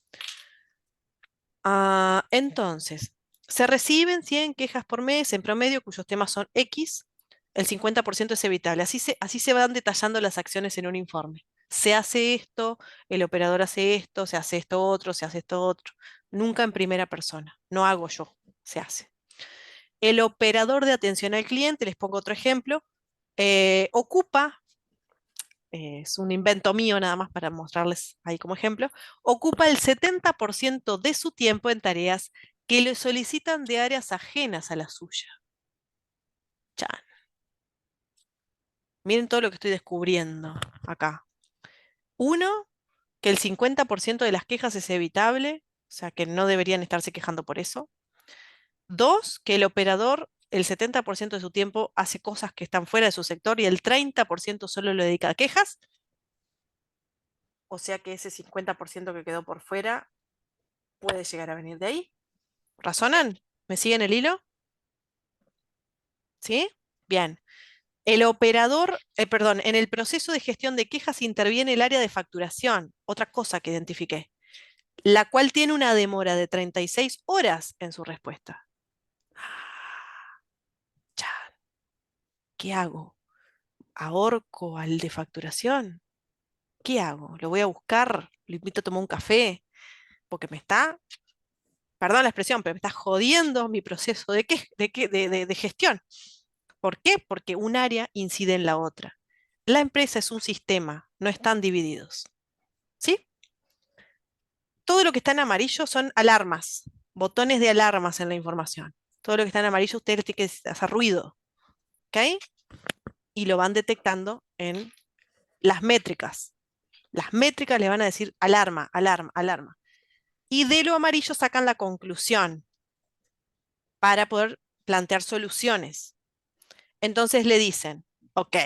Entonces, se reciben 100 quejas por mes en promedio cuyos temas son X. El 50% es evitable. Así se van detallando las acciones en un informe. Se hace esto, el operador hace esto, se hace esto otro, se hace esto otro. Nunca en primera persona. No hago yo, se hace. El operador de atención al cliente, les pongo otro ejemplo, ocupa, es un invento mío nada más para mostrarles ahí como ejemplo, ocupa el 70% de su tiempo en tareas que le solicitan de áreas ajenas a la suya. Chan. Miren todo lo que estoy descubriendo acá. Uno, que el 50% de las quejas es evitable, o sea que no deberían estarse quejando por eso. Dos, que el operador el 70% de su tiempo hace cosas que están fuera de su sector y el 30% solo lo dedica a quejas. O sea que ese 50% que quedó por fuera puede llegar a venir de ahí. ¿Razonan? ¿Me siguen el hilo? ¿Sí? Bien. El operador, perdón, en el proceso de gestión de quejas interviene el área de facturación, otra cosa que identifiqué, la cual tiene una demora de 36 horas en su respuesta. Chan, ¿qué hago? ¿Ahorco al de facturación? ¿Qué hago? ¿Lo voy a buscar? ¿Lo invito a tomar un café? Porque me está, perdón la expresión, pero me está jodiendo mi proceso de gestión. ¿Por qué? Porque un área incide en la otra. La empresa es un sistema, no están divididos. ¿Sí? Todo lo que está en amarillo son alarmas, botones de alarmas en la información. Todo lo que está en amarillo ustedes tienen que hacer ruido. ¿Ok? Y lo van detectando en las métricas. Las métricas le van a decir alarma, alarma, alarma. Y de lo amarillo sacan la conclusión para poder plantear soluciones. Entonces le dicen, ok,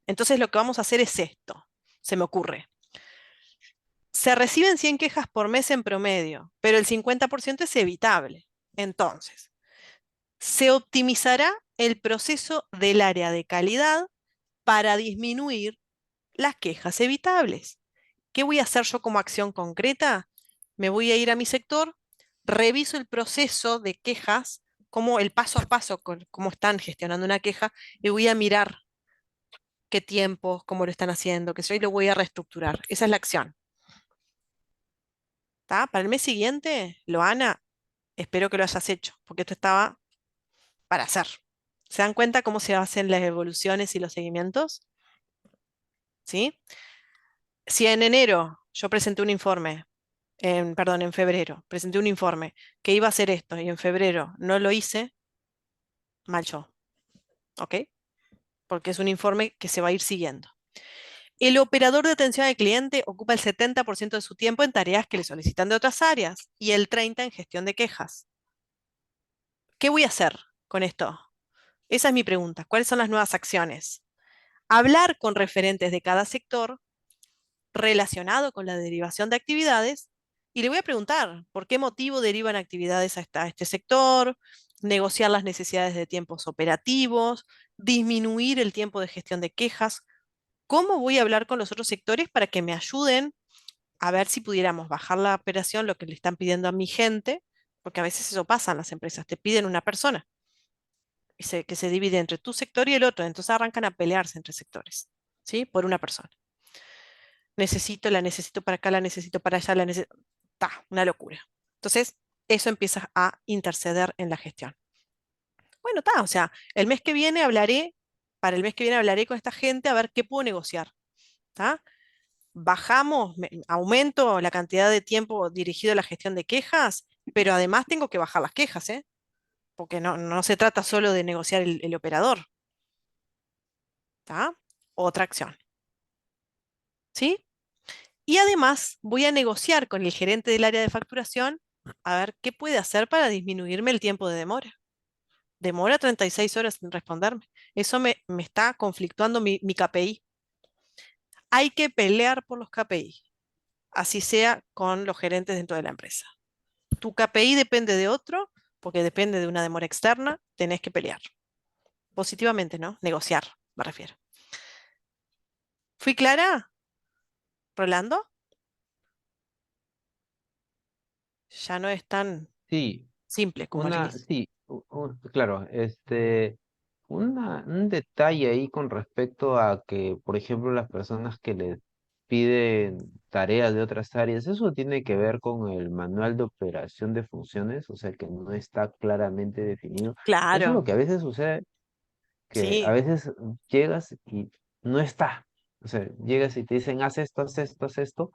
entonces lo que vamos a hacer es esto, se me ocurre. Se reciben 100 quejas por mes en promedio, pero el 50% es evitable. Entonces, se optimizará el proceso del área de calidad para disminuir las quejas evitables. ¿Qué voy a hacer yo como acción concreta? Me voy a ir a mi sector, reviso el proceso de quejas, como el paso a paso, cómo están gestionando una queja, y voy a mirar qué tiempo, cómo lo están haciendo, que yo y lo voy a reestructurar. Esa es la acción. ¿Tá? Para el mes siguiente, Loana, espero que lo hayas hecho, porque esto estaba para hacer. ¿Se dan cuenta cómo se hacen las evoluciones y los seguimientos? ¿Sí? Si en enero yo presenté un informe, perdón, en febrero, presenté un informe que iba a hacer esto y en febrero no lo hice, mal yo, ¿ok? Porque es un informe que se va a ir siguiendo. El operador de atención al cliente ocupa el 70% de su tiempo en tareas que le solicitan de otras áreas y el 30% en gestión de quejas. ¿Qué voy a hacer con esto? Esa es mi pregunta. ¿Cuáles son las nuevas acciones? Hablar con referentes de cada sector relacionado con la derivación de actividades y le voy a preguntar por qué motivo derivan actividades a este sector, negociar las necesidades de tiempos operativos, disminuir el tiempo de gestión de quejas. ¿Cómo voy a hablar con los otros sectores para que me ayuden a ver si pudiéramos bajar la operación, lo que le están pidiendo a mi gente? Porque a veces eso pasa en las empresas, te piden una persona que se divide entre tu sector y el otro, entonces arrancan a pelearse entre sectores, ¿sí? Por una persona. la necesito para acá, la necesito para allá, la necesito... Está, una locura. Entonces, eso empieza a interceder en la gestión. Bueno, está, o sea, el mes que viene hablaré, para el mes que viene hablaré con esta gente a ver qué puedo negociar. ¿Está? Bajamos, aumento la cantidad de tiempo dirigido a la gestión de quejas, pero además tengo que bajar las quejas, ¿eh? Porque no se trata solo de negociar el operador. ¿Está? Otra acción. ¿Sí? Y además voy a negociar con el gerente del área de facturación a ver qué puede hacer para disminuirme el tiempo de demora. Demora 36 horas en responderme. Eso me está conflictuando mi KPI. Hay que pelear por los KPI, así sea con los gerentes dentro de la empresa. Tu KPI depende de otro, porque depende de una demora externa, tenés que pelear. Positivamente, ¿no? Negociar, me refiero. ¿Fui clara, Rolando? Ya no es tan Sí, simple como al inicio. sí, claro, un detalle ahí con respecto a que, por ejemplo, las personas que les piden tareas de otras áreas, eso tiene que ver con el manual de operación de funciones, o sea que no está claramente definido. Eso es lo Claro, que a veces sucede, que a sí. veces llegas y no está. O sea, llegas y te dicen, haz esto, haz esto, haz esto,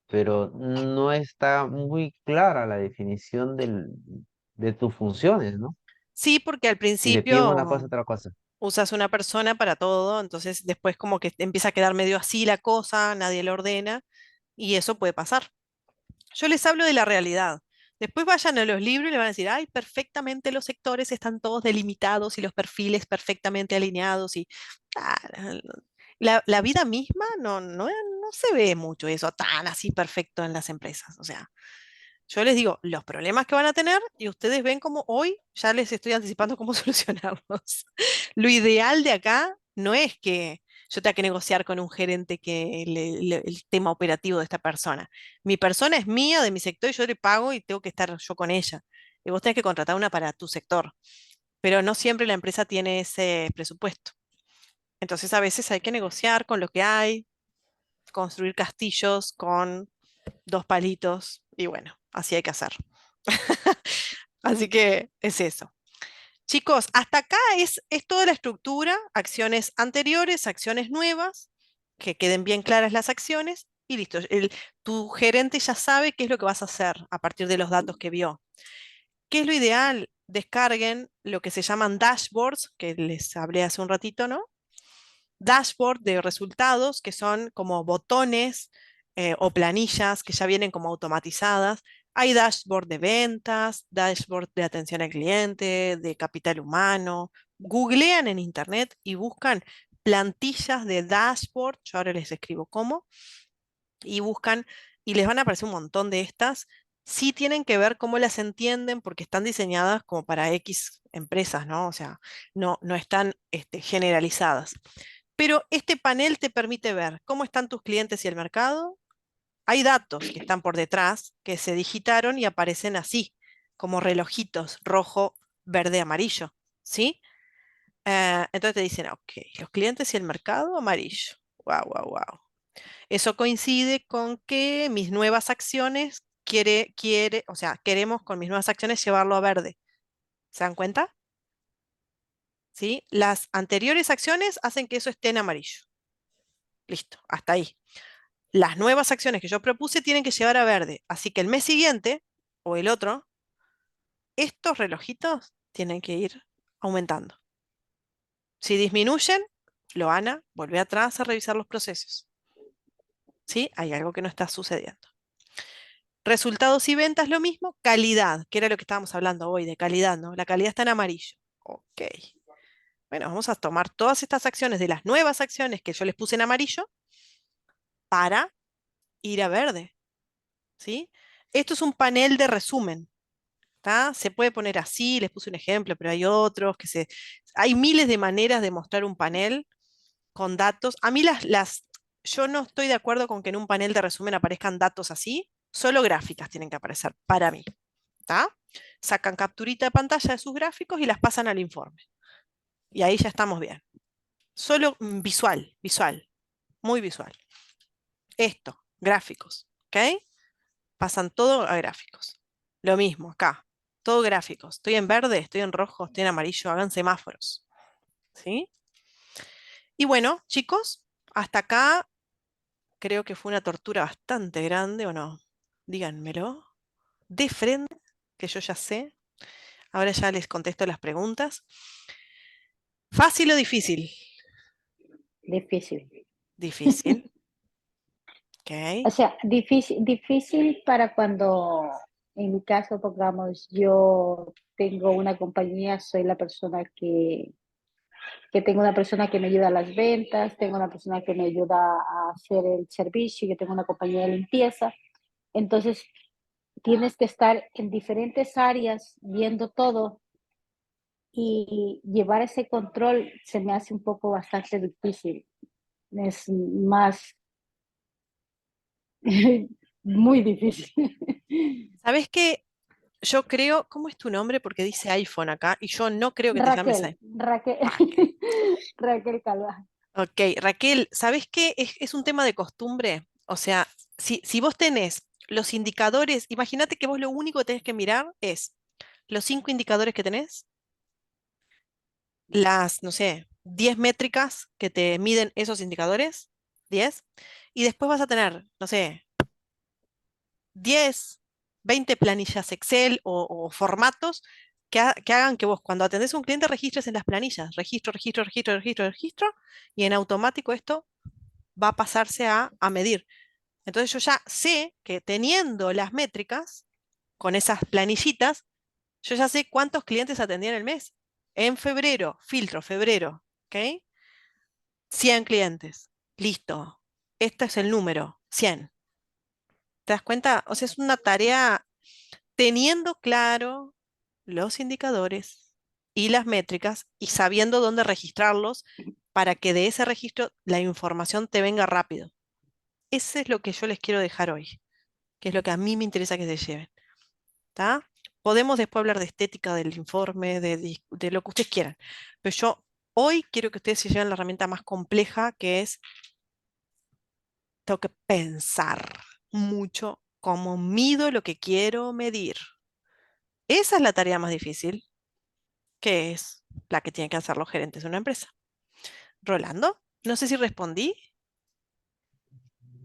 pero no está muy clara la definición de tus funciones, ¿no? Sí, porque al Y le piden una cosa, principio otra cosa. usas una persona para todo, entonces después como que empieza a quedar medio así la cosa, nadie lo ordena, y eso puede pasar. Yo les hablo de la realidad. Después vayan a los libros y le van a decir, ay, perfectamente los sectores están todos delimitados y los perfiles perfectamente alineados y ah, la vida misma no se ve mucho eso tan así perfecto en las empresas. O sea, yo les digo los problemas que van a tener y ustedes ven cómo hoy ya les estoy anticipando cómo solucionarlos. Lo ideal de acá no es que yo tenga que negociar con un gerente que el tema operativo de esta persona. Mi persona es mía, de mi sector, y yo le pago y tengo que estar yo con ella. Y vos tenés que contratar una para tu sector. Pero no siempre la empresa tiene ese presupuesto. Entonces a veces hay que negociar con lo que hay, construir castillos con dos palitos y bueno, así hay que hacer. Así que es eso. Chicos, hasta acá es toda la estructura, acciones anteriores, acciones nuevas, que queden bien claras las acciones y listo. Tu gerente ya sabe qué es lo que vas a hacer a partir de los datos que vio. ¿Qué es lo ideal? Descarguen lo que se llaman dashboards, que les hablé hace un ratito, ¿no? Dashboard de resultados, que son como botones o planillas que ya vienen como automatizadas. Hay dashboard de ventas, dashboard de atención al cliente, de capital humano. Googlean en internet y buscan plantillas de dashboard, yo ahora les escribo cómo, y buscan y les van a aparecer un montón de estas. Sí tienen que ver cómo las entienden porque están diseñadas como para X empresas, ¿no? O sea, no están generalizadas. Pero este panel te permite ver cómo están tus clientes y el mercado. Hay datos que están por detrás que se digitaron y aparecen así, como relojitos, rojo, verde, amarillo. ¿Sí? Entonces te dicen, ok, los clientes y el mercado, amarillo. Wow, wow, wow. Eso coincide con que mis nuevas acciones o sea, queremos con mis nuevas acciones llevarlo a verde. ¿Se dan cuenta? ¿Sí? Las anteriores acciones hacen que eso esté en amarillo. Listo, hasta ahí. Las nuevas acciones que yo propuse tienen que llevar a verde. Así que el mes siguiente o el otro, estos relojitos tienen que ir aumentando. Si disminuyen, lo van a volver atrás a revisar los procesos. ¿Sí? Hay algo que no está sucediendo. Resultados y ventas, lo mismo. Calidad, que era lo que estábamos hablando hoy, de calidad, ¿no? La calidad está en amarillo. Ok. Bueno, vamos a tomar todas estas acciones de las nuevas acciones que yo les puse en amarillo para ir a verde. ¿Sí? Esto es un panel de resumen. ¿Tá? Se puede poner así, les puse un ejemplo, pero hay otros que se... Hay miles de maneras de mostrar un panel con datos. A mí yo no estoy de acuerdo con que en un panel de resumen aparezcan datos así, solo gráficas tienen que aparecer para mí. ¿Tá? Sacan capturita de pantalla de sus gráficos y las pasan al informe. Y ahí ya estamos bien. Solo visual, muy visual. esto, gráficos, ¿ok? Pasan todo a gráficos. Lo mismo acá, todo gráficos. Estoy en verde, estoy en rojo, estoy en amarillo, hagan semáforos, ¿sí? Y bueno, chicos, hasta acá creo que fue una tortura bastante grande, ¿o no? Díganmelo. De frente, que yo ya sé. Ahora ya les contesto las preguntas. ¿Fácil o difícil? Difícil. Difícil, O ok. sea, difícil para cuando, en mi caso, pongamos, yo tengo una compañía, soy la persona que tengo una persona que me ayuda a las ventas, tengo una persona que me ayuda a hacer el servicio, yo tengo una compañía de limpieza. Entonces, tienes que estar en diferentes áreas viendo todo y llevar ese control se me hace un poco bastante difícil. Es más, muy difícil. ¿Sabes qué? Yo creo, ¿cómo es tu nombre? Porque dice iPhone acá y yo no creo que te llames Raquel, iPhone. Raquel, Raquel. Raquel Calva. Ok, Raquel, ¿sabes qué? Es un tema de costumbre. O sea, si vos tenés los indicadores, imagínate que vos lo único que tenés que mirar es los 5 indicadores que tenés, las, no sé, 10 métricas que te miden esos indicadores, 10, y después vas a tener, no sé, 10, 20 planillas Excel o formatos que hagan que vos cuando atendés a un cliente registres en las planillas, registro, registro, registro, registro, registro, y en automático esto va a pasarse a medir. Entonces yo ya sé que teniendo las métricas con esas planillitas, yo ya sé cuántos clientes atendí en el mes. En febrero, filtro, febrero, ¿ok? 100 clientes. Listo. Este es el número, 100. ¿Te das cuenta? O sea, es una tarea teniendo claro los indicadores y las métricas y sabiendo dónde registrarlos para que de ese registro la información te venga rápido. Ese es lo que yo les quiero dejar hoy, que es lo que a mí me interesa que se lleven. ¿Está? Podemos después hablar de estética del informe, de lo que ustedes quieran, pero yo hoy quiero que ustedes se lleven la herramienta más compleja, que es, tengo que pensar mucho cómo mido lo que quiero medir. Esa es la tarea más difícil, que es la que tienen que hacer los gerentes de una empresa. Rolando, no sé si respondí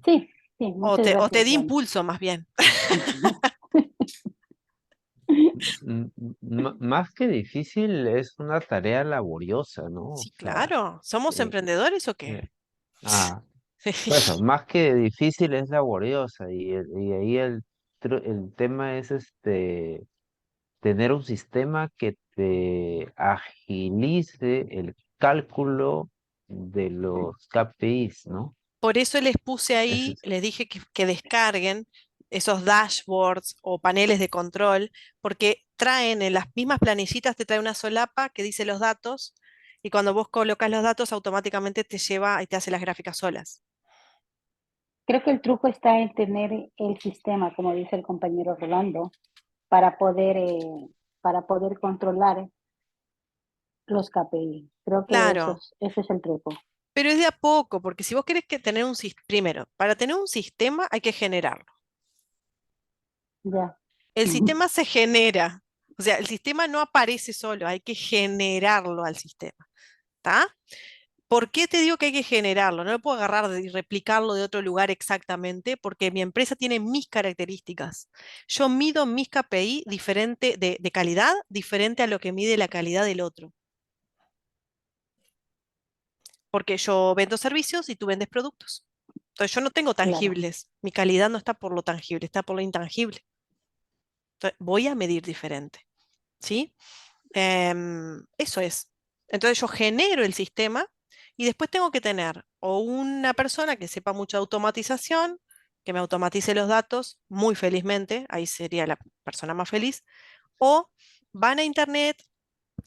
Sí, sí, muchas o te gracias, di Juan. impulso más bien. Más que difícil, es una tarea laboriosa, ¿no? O Sí, sea, claro. ¿Somos eh, emprendedores o qué? eh, ah, pues eso, más que difícil es laboriosa y ahí el tema es tener un sistema que te agilice el cálculo de los KPIs, ¿no? Por eso les puse Ese ahí, es- les dije que descarguen esos dashboards o paneles de control, porque traen en las mismas planillitas, te trae una solapa que dice los datos, y cuando vos colocas los datos, automáticamente te lleva y te hace las gráficas solas. Creo que el truco está en tener el sistema, como dice el compañero Rolando, para poder, eh, para poder controlar los KPI. Creo que Claro, ese es el truco. pero es de a poco, porque si vos querés que tener un sistema, primero, para tener un sistema hay que generarlo. Ya. El sistema se genera, o sea, el sistema no aparece solo, hay que generarlo al sistema. ¿Está? ¿Por qué te digo que hay que generarlo? No lo puedo agarrar y replicarlo de otro lugar exactamente porque mi empresa tiene mis características. Yo mido mis KPI diferente de calidad, diferente a lo que mide la calidad del otro. Porque yo vendo servicios y tú vendes productos. Entonces yo no tengo Claro, tangibles. Mi calidad no está por lo tangible, está por lo intangible. Entonces voy a medir diferente. ¿Sí? Eso es. Entonces yo genero el sistema y después tengo que tener o una persona que sepa mucha automatización, que me automatice los datos muy felizmente, ahí sería la persona más feliz, o van a internet,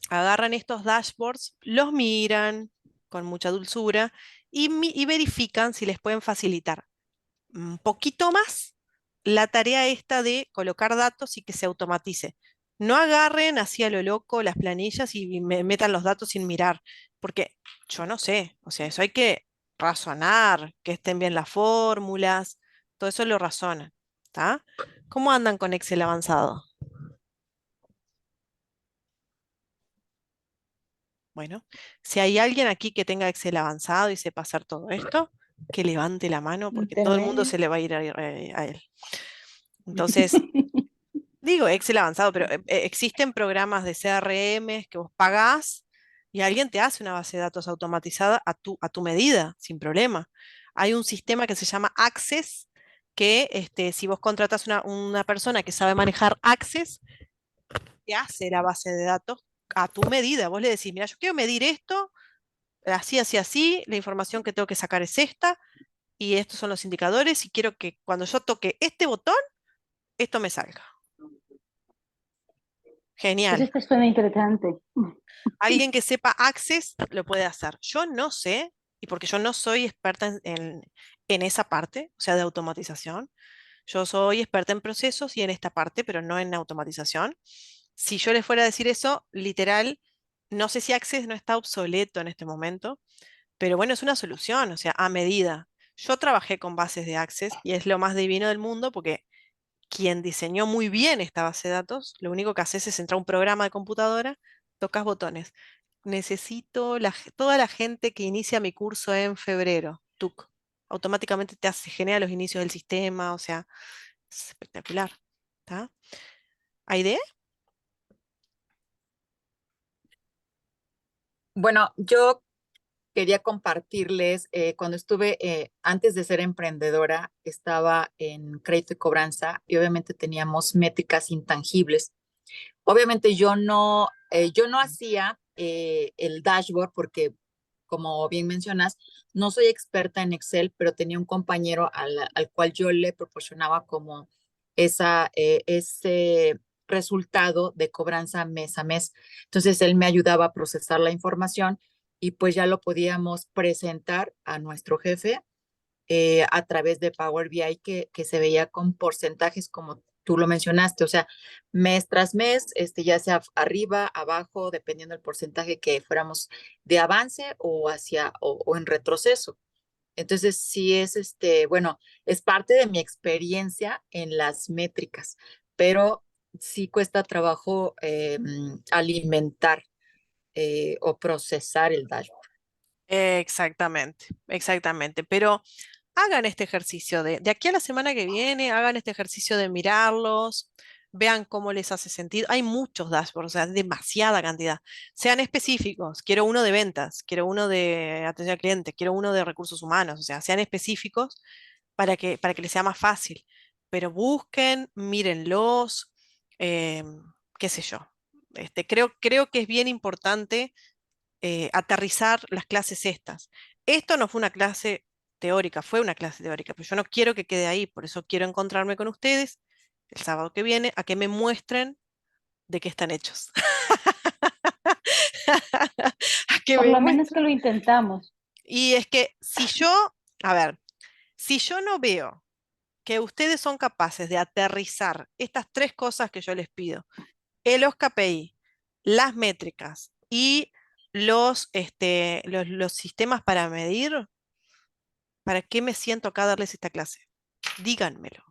agarran estos dashboards, los miran con mucha dulzura y verifican si les pueden facilitar un poquito más la tarea esta de colocar datos y que se automatice. No agarren así a lo loco las planillas y metan los datos sin mirar, porque yo no sé, o sea, eso hay que razonar, que estén bien las fórmulas, todo eso lo razonan, ¿está? ¿Cómo andan con Excel avanzado? Bueno, si hay alguien aquí que tenga Excel avanzado y sepa hacer todo esto, que levante la mano porque todo el mundo Intermedio. se le va a ir a él. Entonces, digo Excel avanzado, pero existen programas de CRM que vos pagás y alguien te hace una base de datos automatizada a tu medida, sin problema. Hay un sistema que se llama Access, que si vos contratas una persona que sabe manejar Access, te hace la base de datos a tu medida. Vos le decís, mira, yo quiero medir esto, así, así, así, la información que tengo que sacar es esta, y estos son los indicadores, y quiero que cuando yo toque este botón, esto me salga. Pues Genial. esto suena interesante. Alguien que sepa Access lo puede hacer. Yo no sé, y porque yo no soy experta en esa parte, o sea, de automatización. Yo soy experta en procesos y en esta parte, pero no en automatización. Si yo les fuera a decir eso, literal, no sé si Access no está obsoleto en este momento, pero bueno, es una solución, o sea, a medida. Yo trabajé con bases de Access y es lo más divino del mundo porque quien diseñó muy bien esta base de datos, lo único que haces es entrar a un programa de computadora, tocas botones. Necesito toda la gente que inicia mi curso en febrero. Tuc. Automáticamente genera los inicios del sistema, o sea, es espectacular. ¿Está? ¿Hay idea? Bueno, yo quería compartirles, cuando estuve, antes de ser emprendedora, estaba en crédito y cobranza y obviamente teníamos métricas intangibles. Obviamente yo no hacía el dashboard porque, como bien mencionas, no soy experta en Excel, pero tenía un compañero al cual yo le proporcionaba como ese resultado de cobranza mes a mes. Entonces él me ayudaba a procesar la información y pues ya lo podíamos presentar a nuestro jefe a través de Power BI que se veía con porcentajes como tú lo mencionaste, o sea, mes tras mes, ya sea arriba, abajo, dependiendo del porcentaje que fuéramos de avance o o en retroceso. Entonces, sí es bueno, es parte de mi experiencia en las métricas, pero sí cuesta trabajo alimentar o procesar el dashboard. Exactamente, exactamente. Pero hagan este ejercicio de aquí a la semana que viene, hagan este ejercicio de mirarlos, vean cómo les hace sentido. Hay muchos dashboards, o sea, demasiada cantidad. Sean específicos. Quiero uno de ventas, quiero uno de atención al cliente, quiero uno de recursos humanos. O sea, sean específicos para que les sea más fácil. Pero busquen, mírenlos, eh, qué sé yo. Creo que es bien importante aterrizar las clases estas. Esto no fue una clase teórica, fue una clase teórica, pero yo no quiero que quede ahí, por eso quiero encontrarme con ustedes el sábado que viene a que me muestren de qué están hechos. A que Por me lo menos muestren. que lo intentamos. Y es que si yo, a ver, si yo no veo que ustedes son capaces de aterrizar estas tres cosas que yo les pido, los KPI, las métricas y los sistemas para medir, ¿para qué me siento acá a darles esta clase? Díganmelo.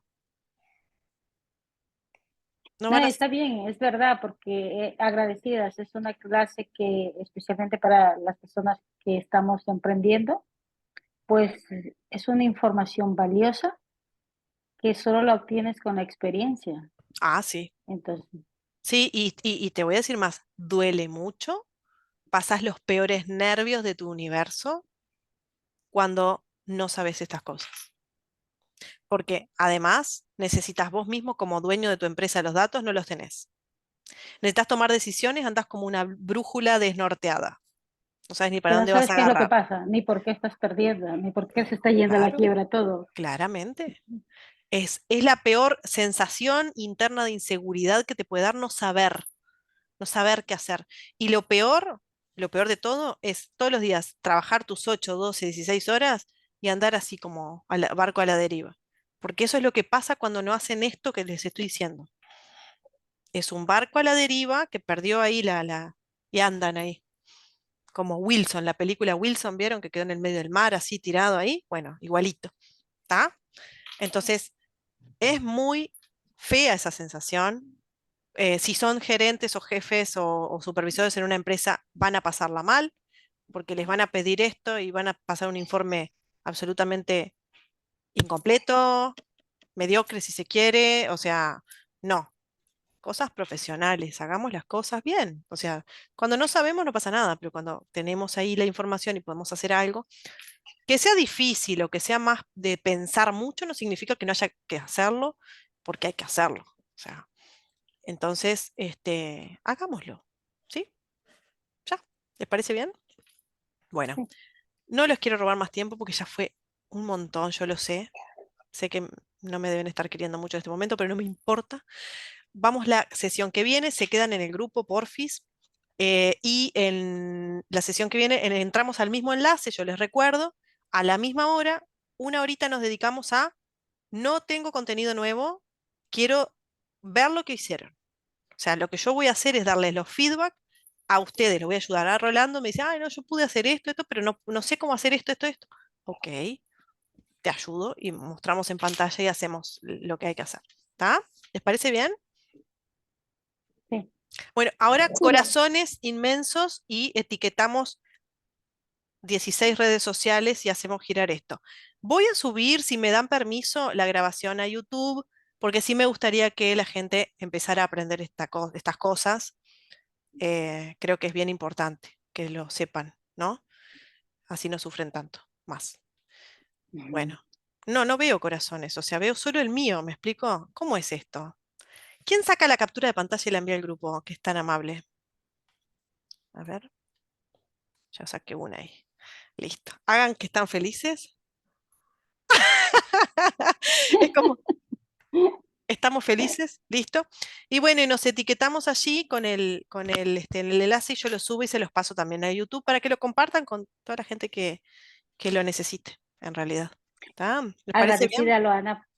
No No, van a... está bien, es verdad, porque agradecidas es una clase que especialmente para las personas que estamos emprendiendo, pues es una información valiosa que solo la obtienes con la experiencia. Ah, sí. Entonces, Sí, y te voy a decir más, duele mucho, pasas los peores nervios de tu universo cuando no sabes estas cosas. Porque además necesitas vos mismo como dueño de tu empresa los datos, no los tenés. Necesitas tomar decisiones, andas como una brújula desnorteada. No sabes ni para que no dónde vas sabes a qué es lo que agarrar. pasa, ni por qué estás perdiendo, ni por qué se está yendo a la Claro, quiebra todo. claramente. Es la peor sensación interna de inseguridad que te puede dar no saber, no saber qué hacer. Y lo peor de todo es todos los días trabajar tus 8, 12, 16 horas y andar así como barco a la deriva. Porque eso es lo que pasa cuando no hacen esto que les estoy diciendo. Es un barco a la deriva que perdió ahí y andan ahí, como Wilson, la película Wilson, ¿vieron? Que quedó en el medio del mar, así tirado ahí. Bueno, igualito, ¿está? Entonces, es muy fea esa sensación. Si son gerentes o jefes o supervisores en una empresa, van a pasarla mal, porque les van a pedir esto y van a pasar un informe absolutamente incompleto, mediocre si se quiere, o sea, no. Cosas profesionales, hagamos las cosas bien. O sea, cuando no sabemos no pasa nada, pero cuando tenemos ahí la información y podemos hacer algo, que sea difícil o que sea más de pensar mucho, no significa que no haya que hacerlo, porque hay que hacerlo. O sea, entonces, hagámoslo. ¿Sí? ¿Ya? ¿Les parece bien? Bueno, Sí. no les quiero robar más tiempo porque ya fue un montón, yo lo sé. Sé que no me deben estar queriendo mucho en este momento, pero no me importa. Vamos la sesión que viene, se quedan en el grupo, porfis. Y en la sesión que viene entramos al mismo enlace, yo les recuerdo, a la misma hora, una horita nos dedicamos a, no tengo contenido nuevo, quiero ver lo que hicieron. O sea, lo que yo voy a hacer es darles los feedback a ustedes, les voy a ayudar. A Rolando me dice, ay, no, yo pude hacer esto, pero no sé cómo hacer esto. Ok, te ayudo y mostramos en pantalla y hacemos lo que hay que hacer. ¿Está? ¿Les parece bien? Sí. Bueno, ahora Sí, corazones inmensos y etiquetamos 16 redes sociales y hacemos girar esto. Voy a subir, si me dan permiso, la grabación a YouTube, porque sí me gustaría que la gente empezara a aprender estas cosas. Creo que es bien importante que lo sepan, ¿no? Así no sufren tanto más. Bueno, no veo corazones, o sea, veo solo el mío, ¿me explico? ¿Cómo es esto? ¿Quién saca la captura de pantalla y la envía al grupo, que es tan amable? A ver, ya saqué una ahí. Listo. Hagan que están felices. Es como, estamos felices, listo. Y bueno, y nos etiquetamos allí el enlace y yo lo subo y se los paso también a YouTube para que lo compartan con toda la gente que lo necesite, en realidad. ¿Está? ¿Les parece bien? Agradecida, Loana,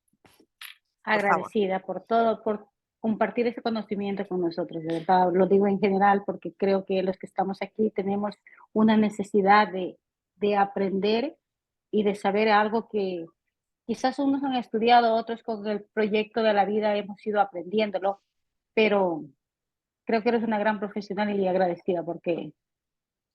Por favor. agradecida por todo, por compartir ese conocimiento con nosotros, de verdad. Lo digo en general porque creo que los que estamos aquí tenemos una necesidad de aprender y de saber algo que quizás unos han estudiado, otros con el proyecto de la vida hemos ido aprendiéndolo, pero creo que eres una gran profesional y agradecida porque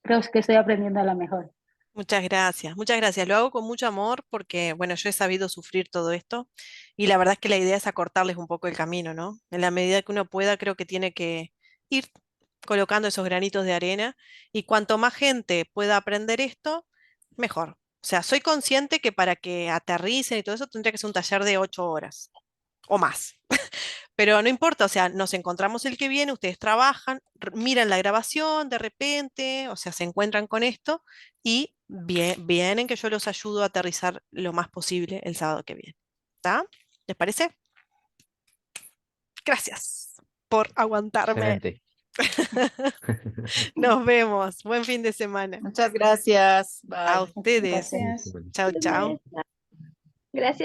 creo que estoy aprendiendo a la mejor. Muchas gracias, muchas gracias. Lo hago con mucho amor porque, bueno, yo he sabido sufrir todo esto y la verdad es que la idea es acortarles un poco el camino, ¿no? En la medida que uno pueda, creo que tiene que ir colocando esos granitos de arena y cuanto más gente pueda aprender esto, mejor. O sea, soy consciente que para que aterricen y todo eso tendría que ser un taller de 8 horas o más. Pero no importa, o sea, nos encontramos el que viene, ustedes trabajan, miran la grabación de repente, o sea, se encuentran con esto y vienen que yo los ayudo a aterrizar lo más posible el sábado que viene. ¿Está? ¿Les parece? Gracias por aguantarme. Excelente. Nos vemos. Buen fin de semana. Muchas gracias. A Bye. ustedes. Gracias. Chao, chao. gracias.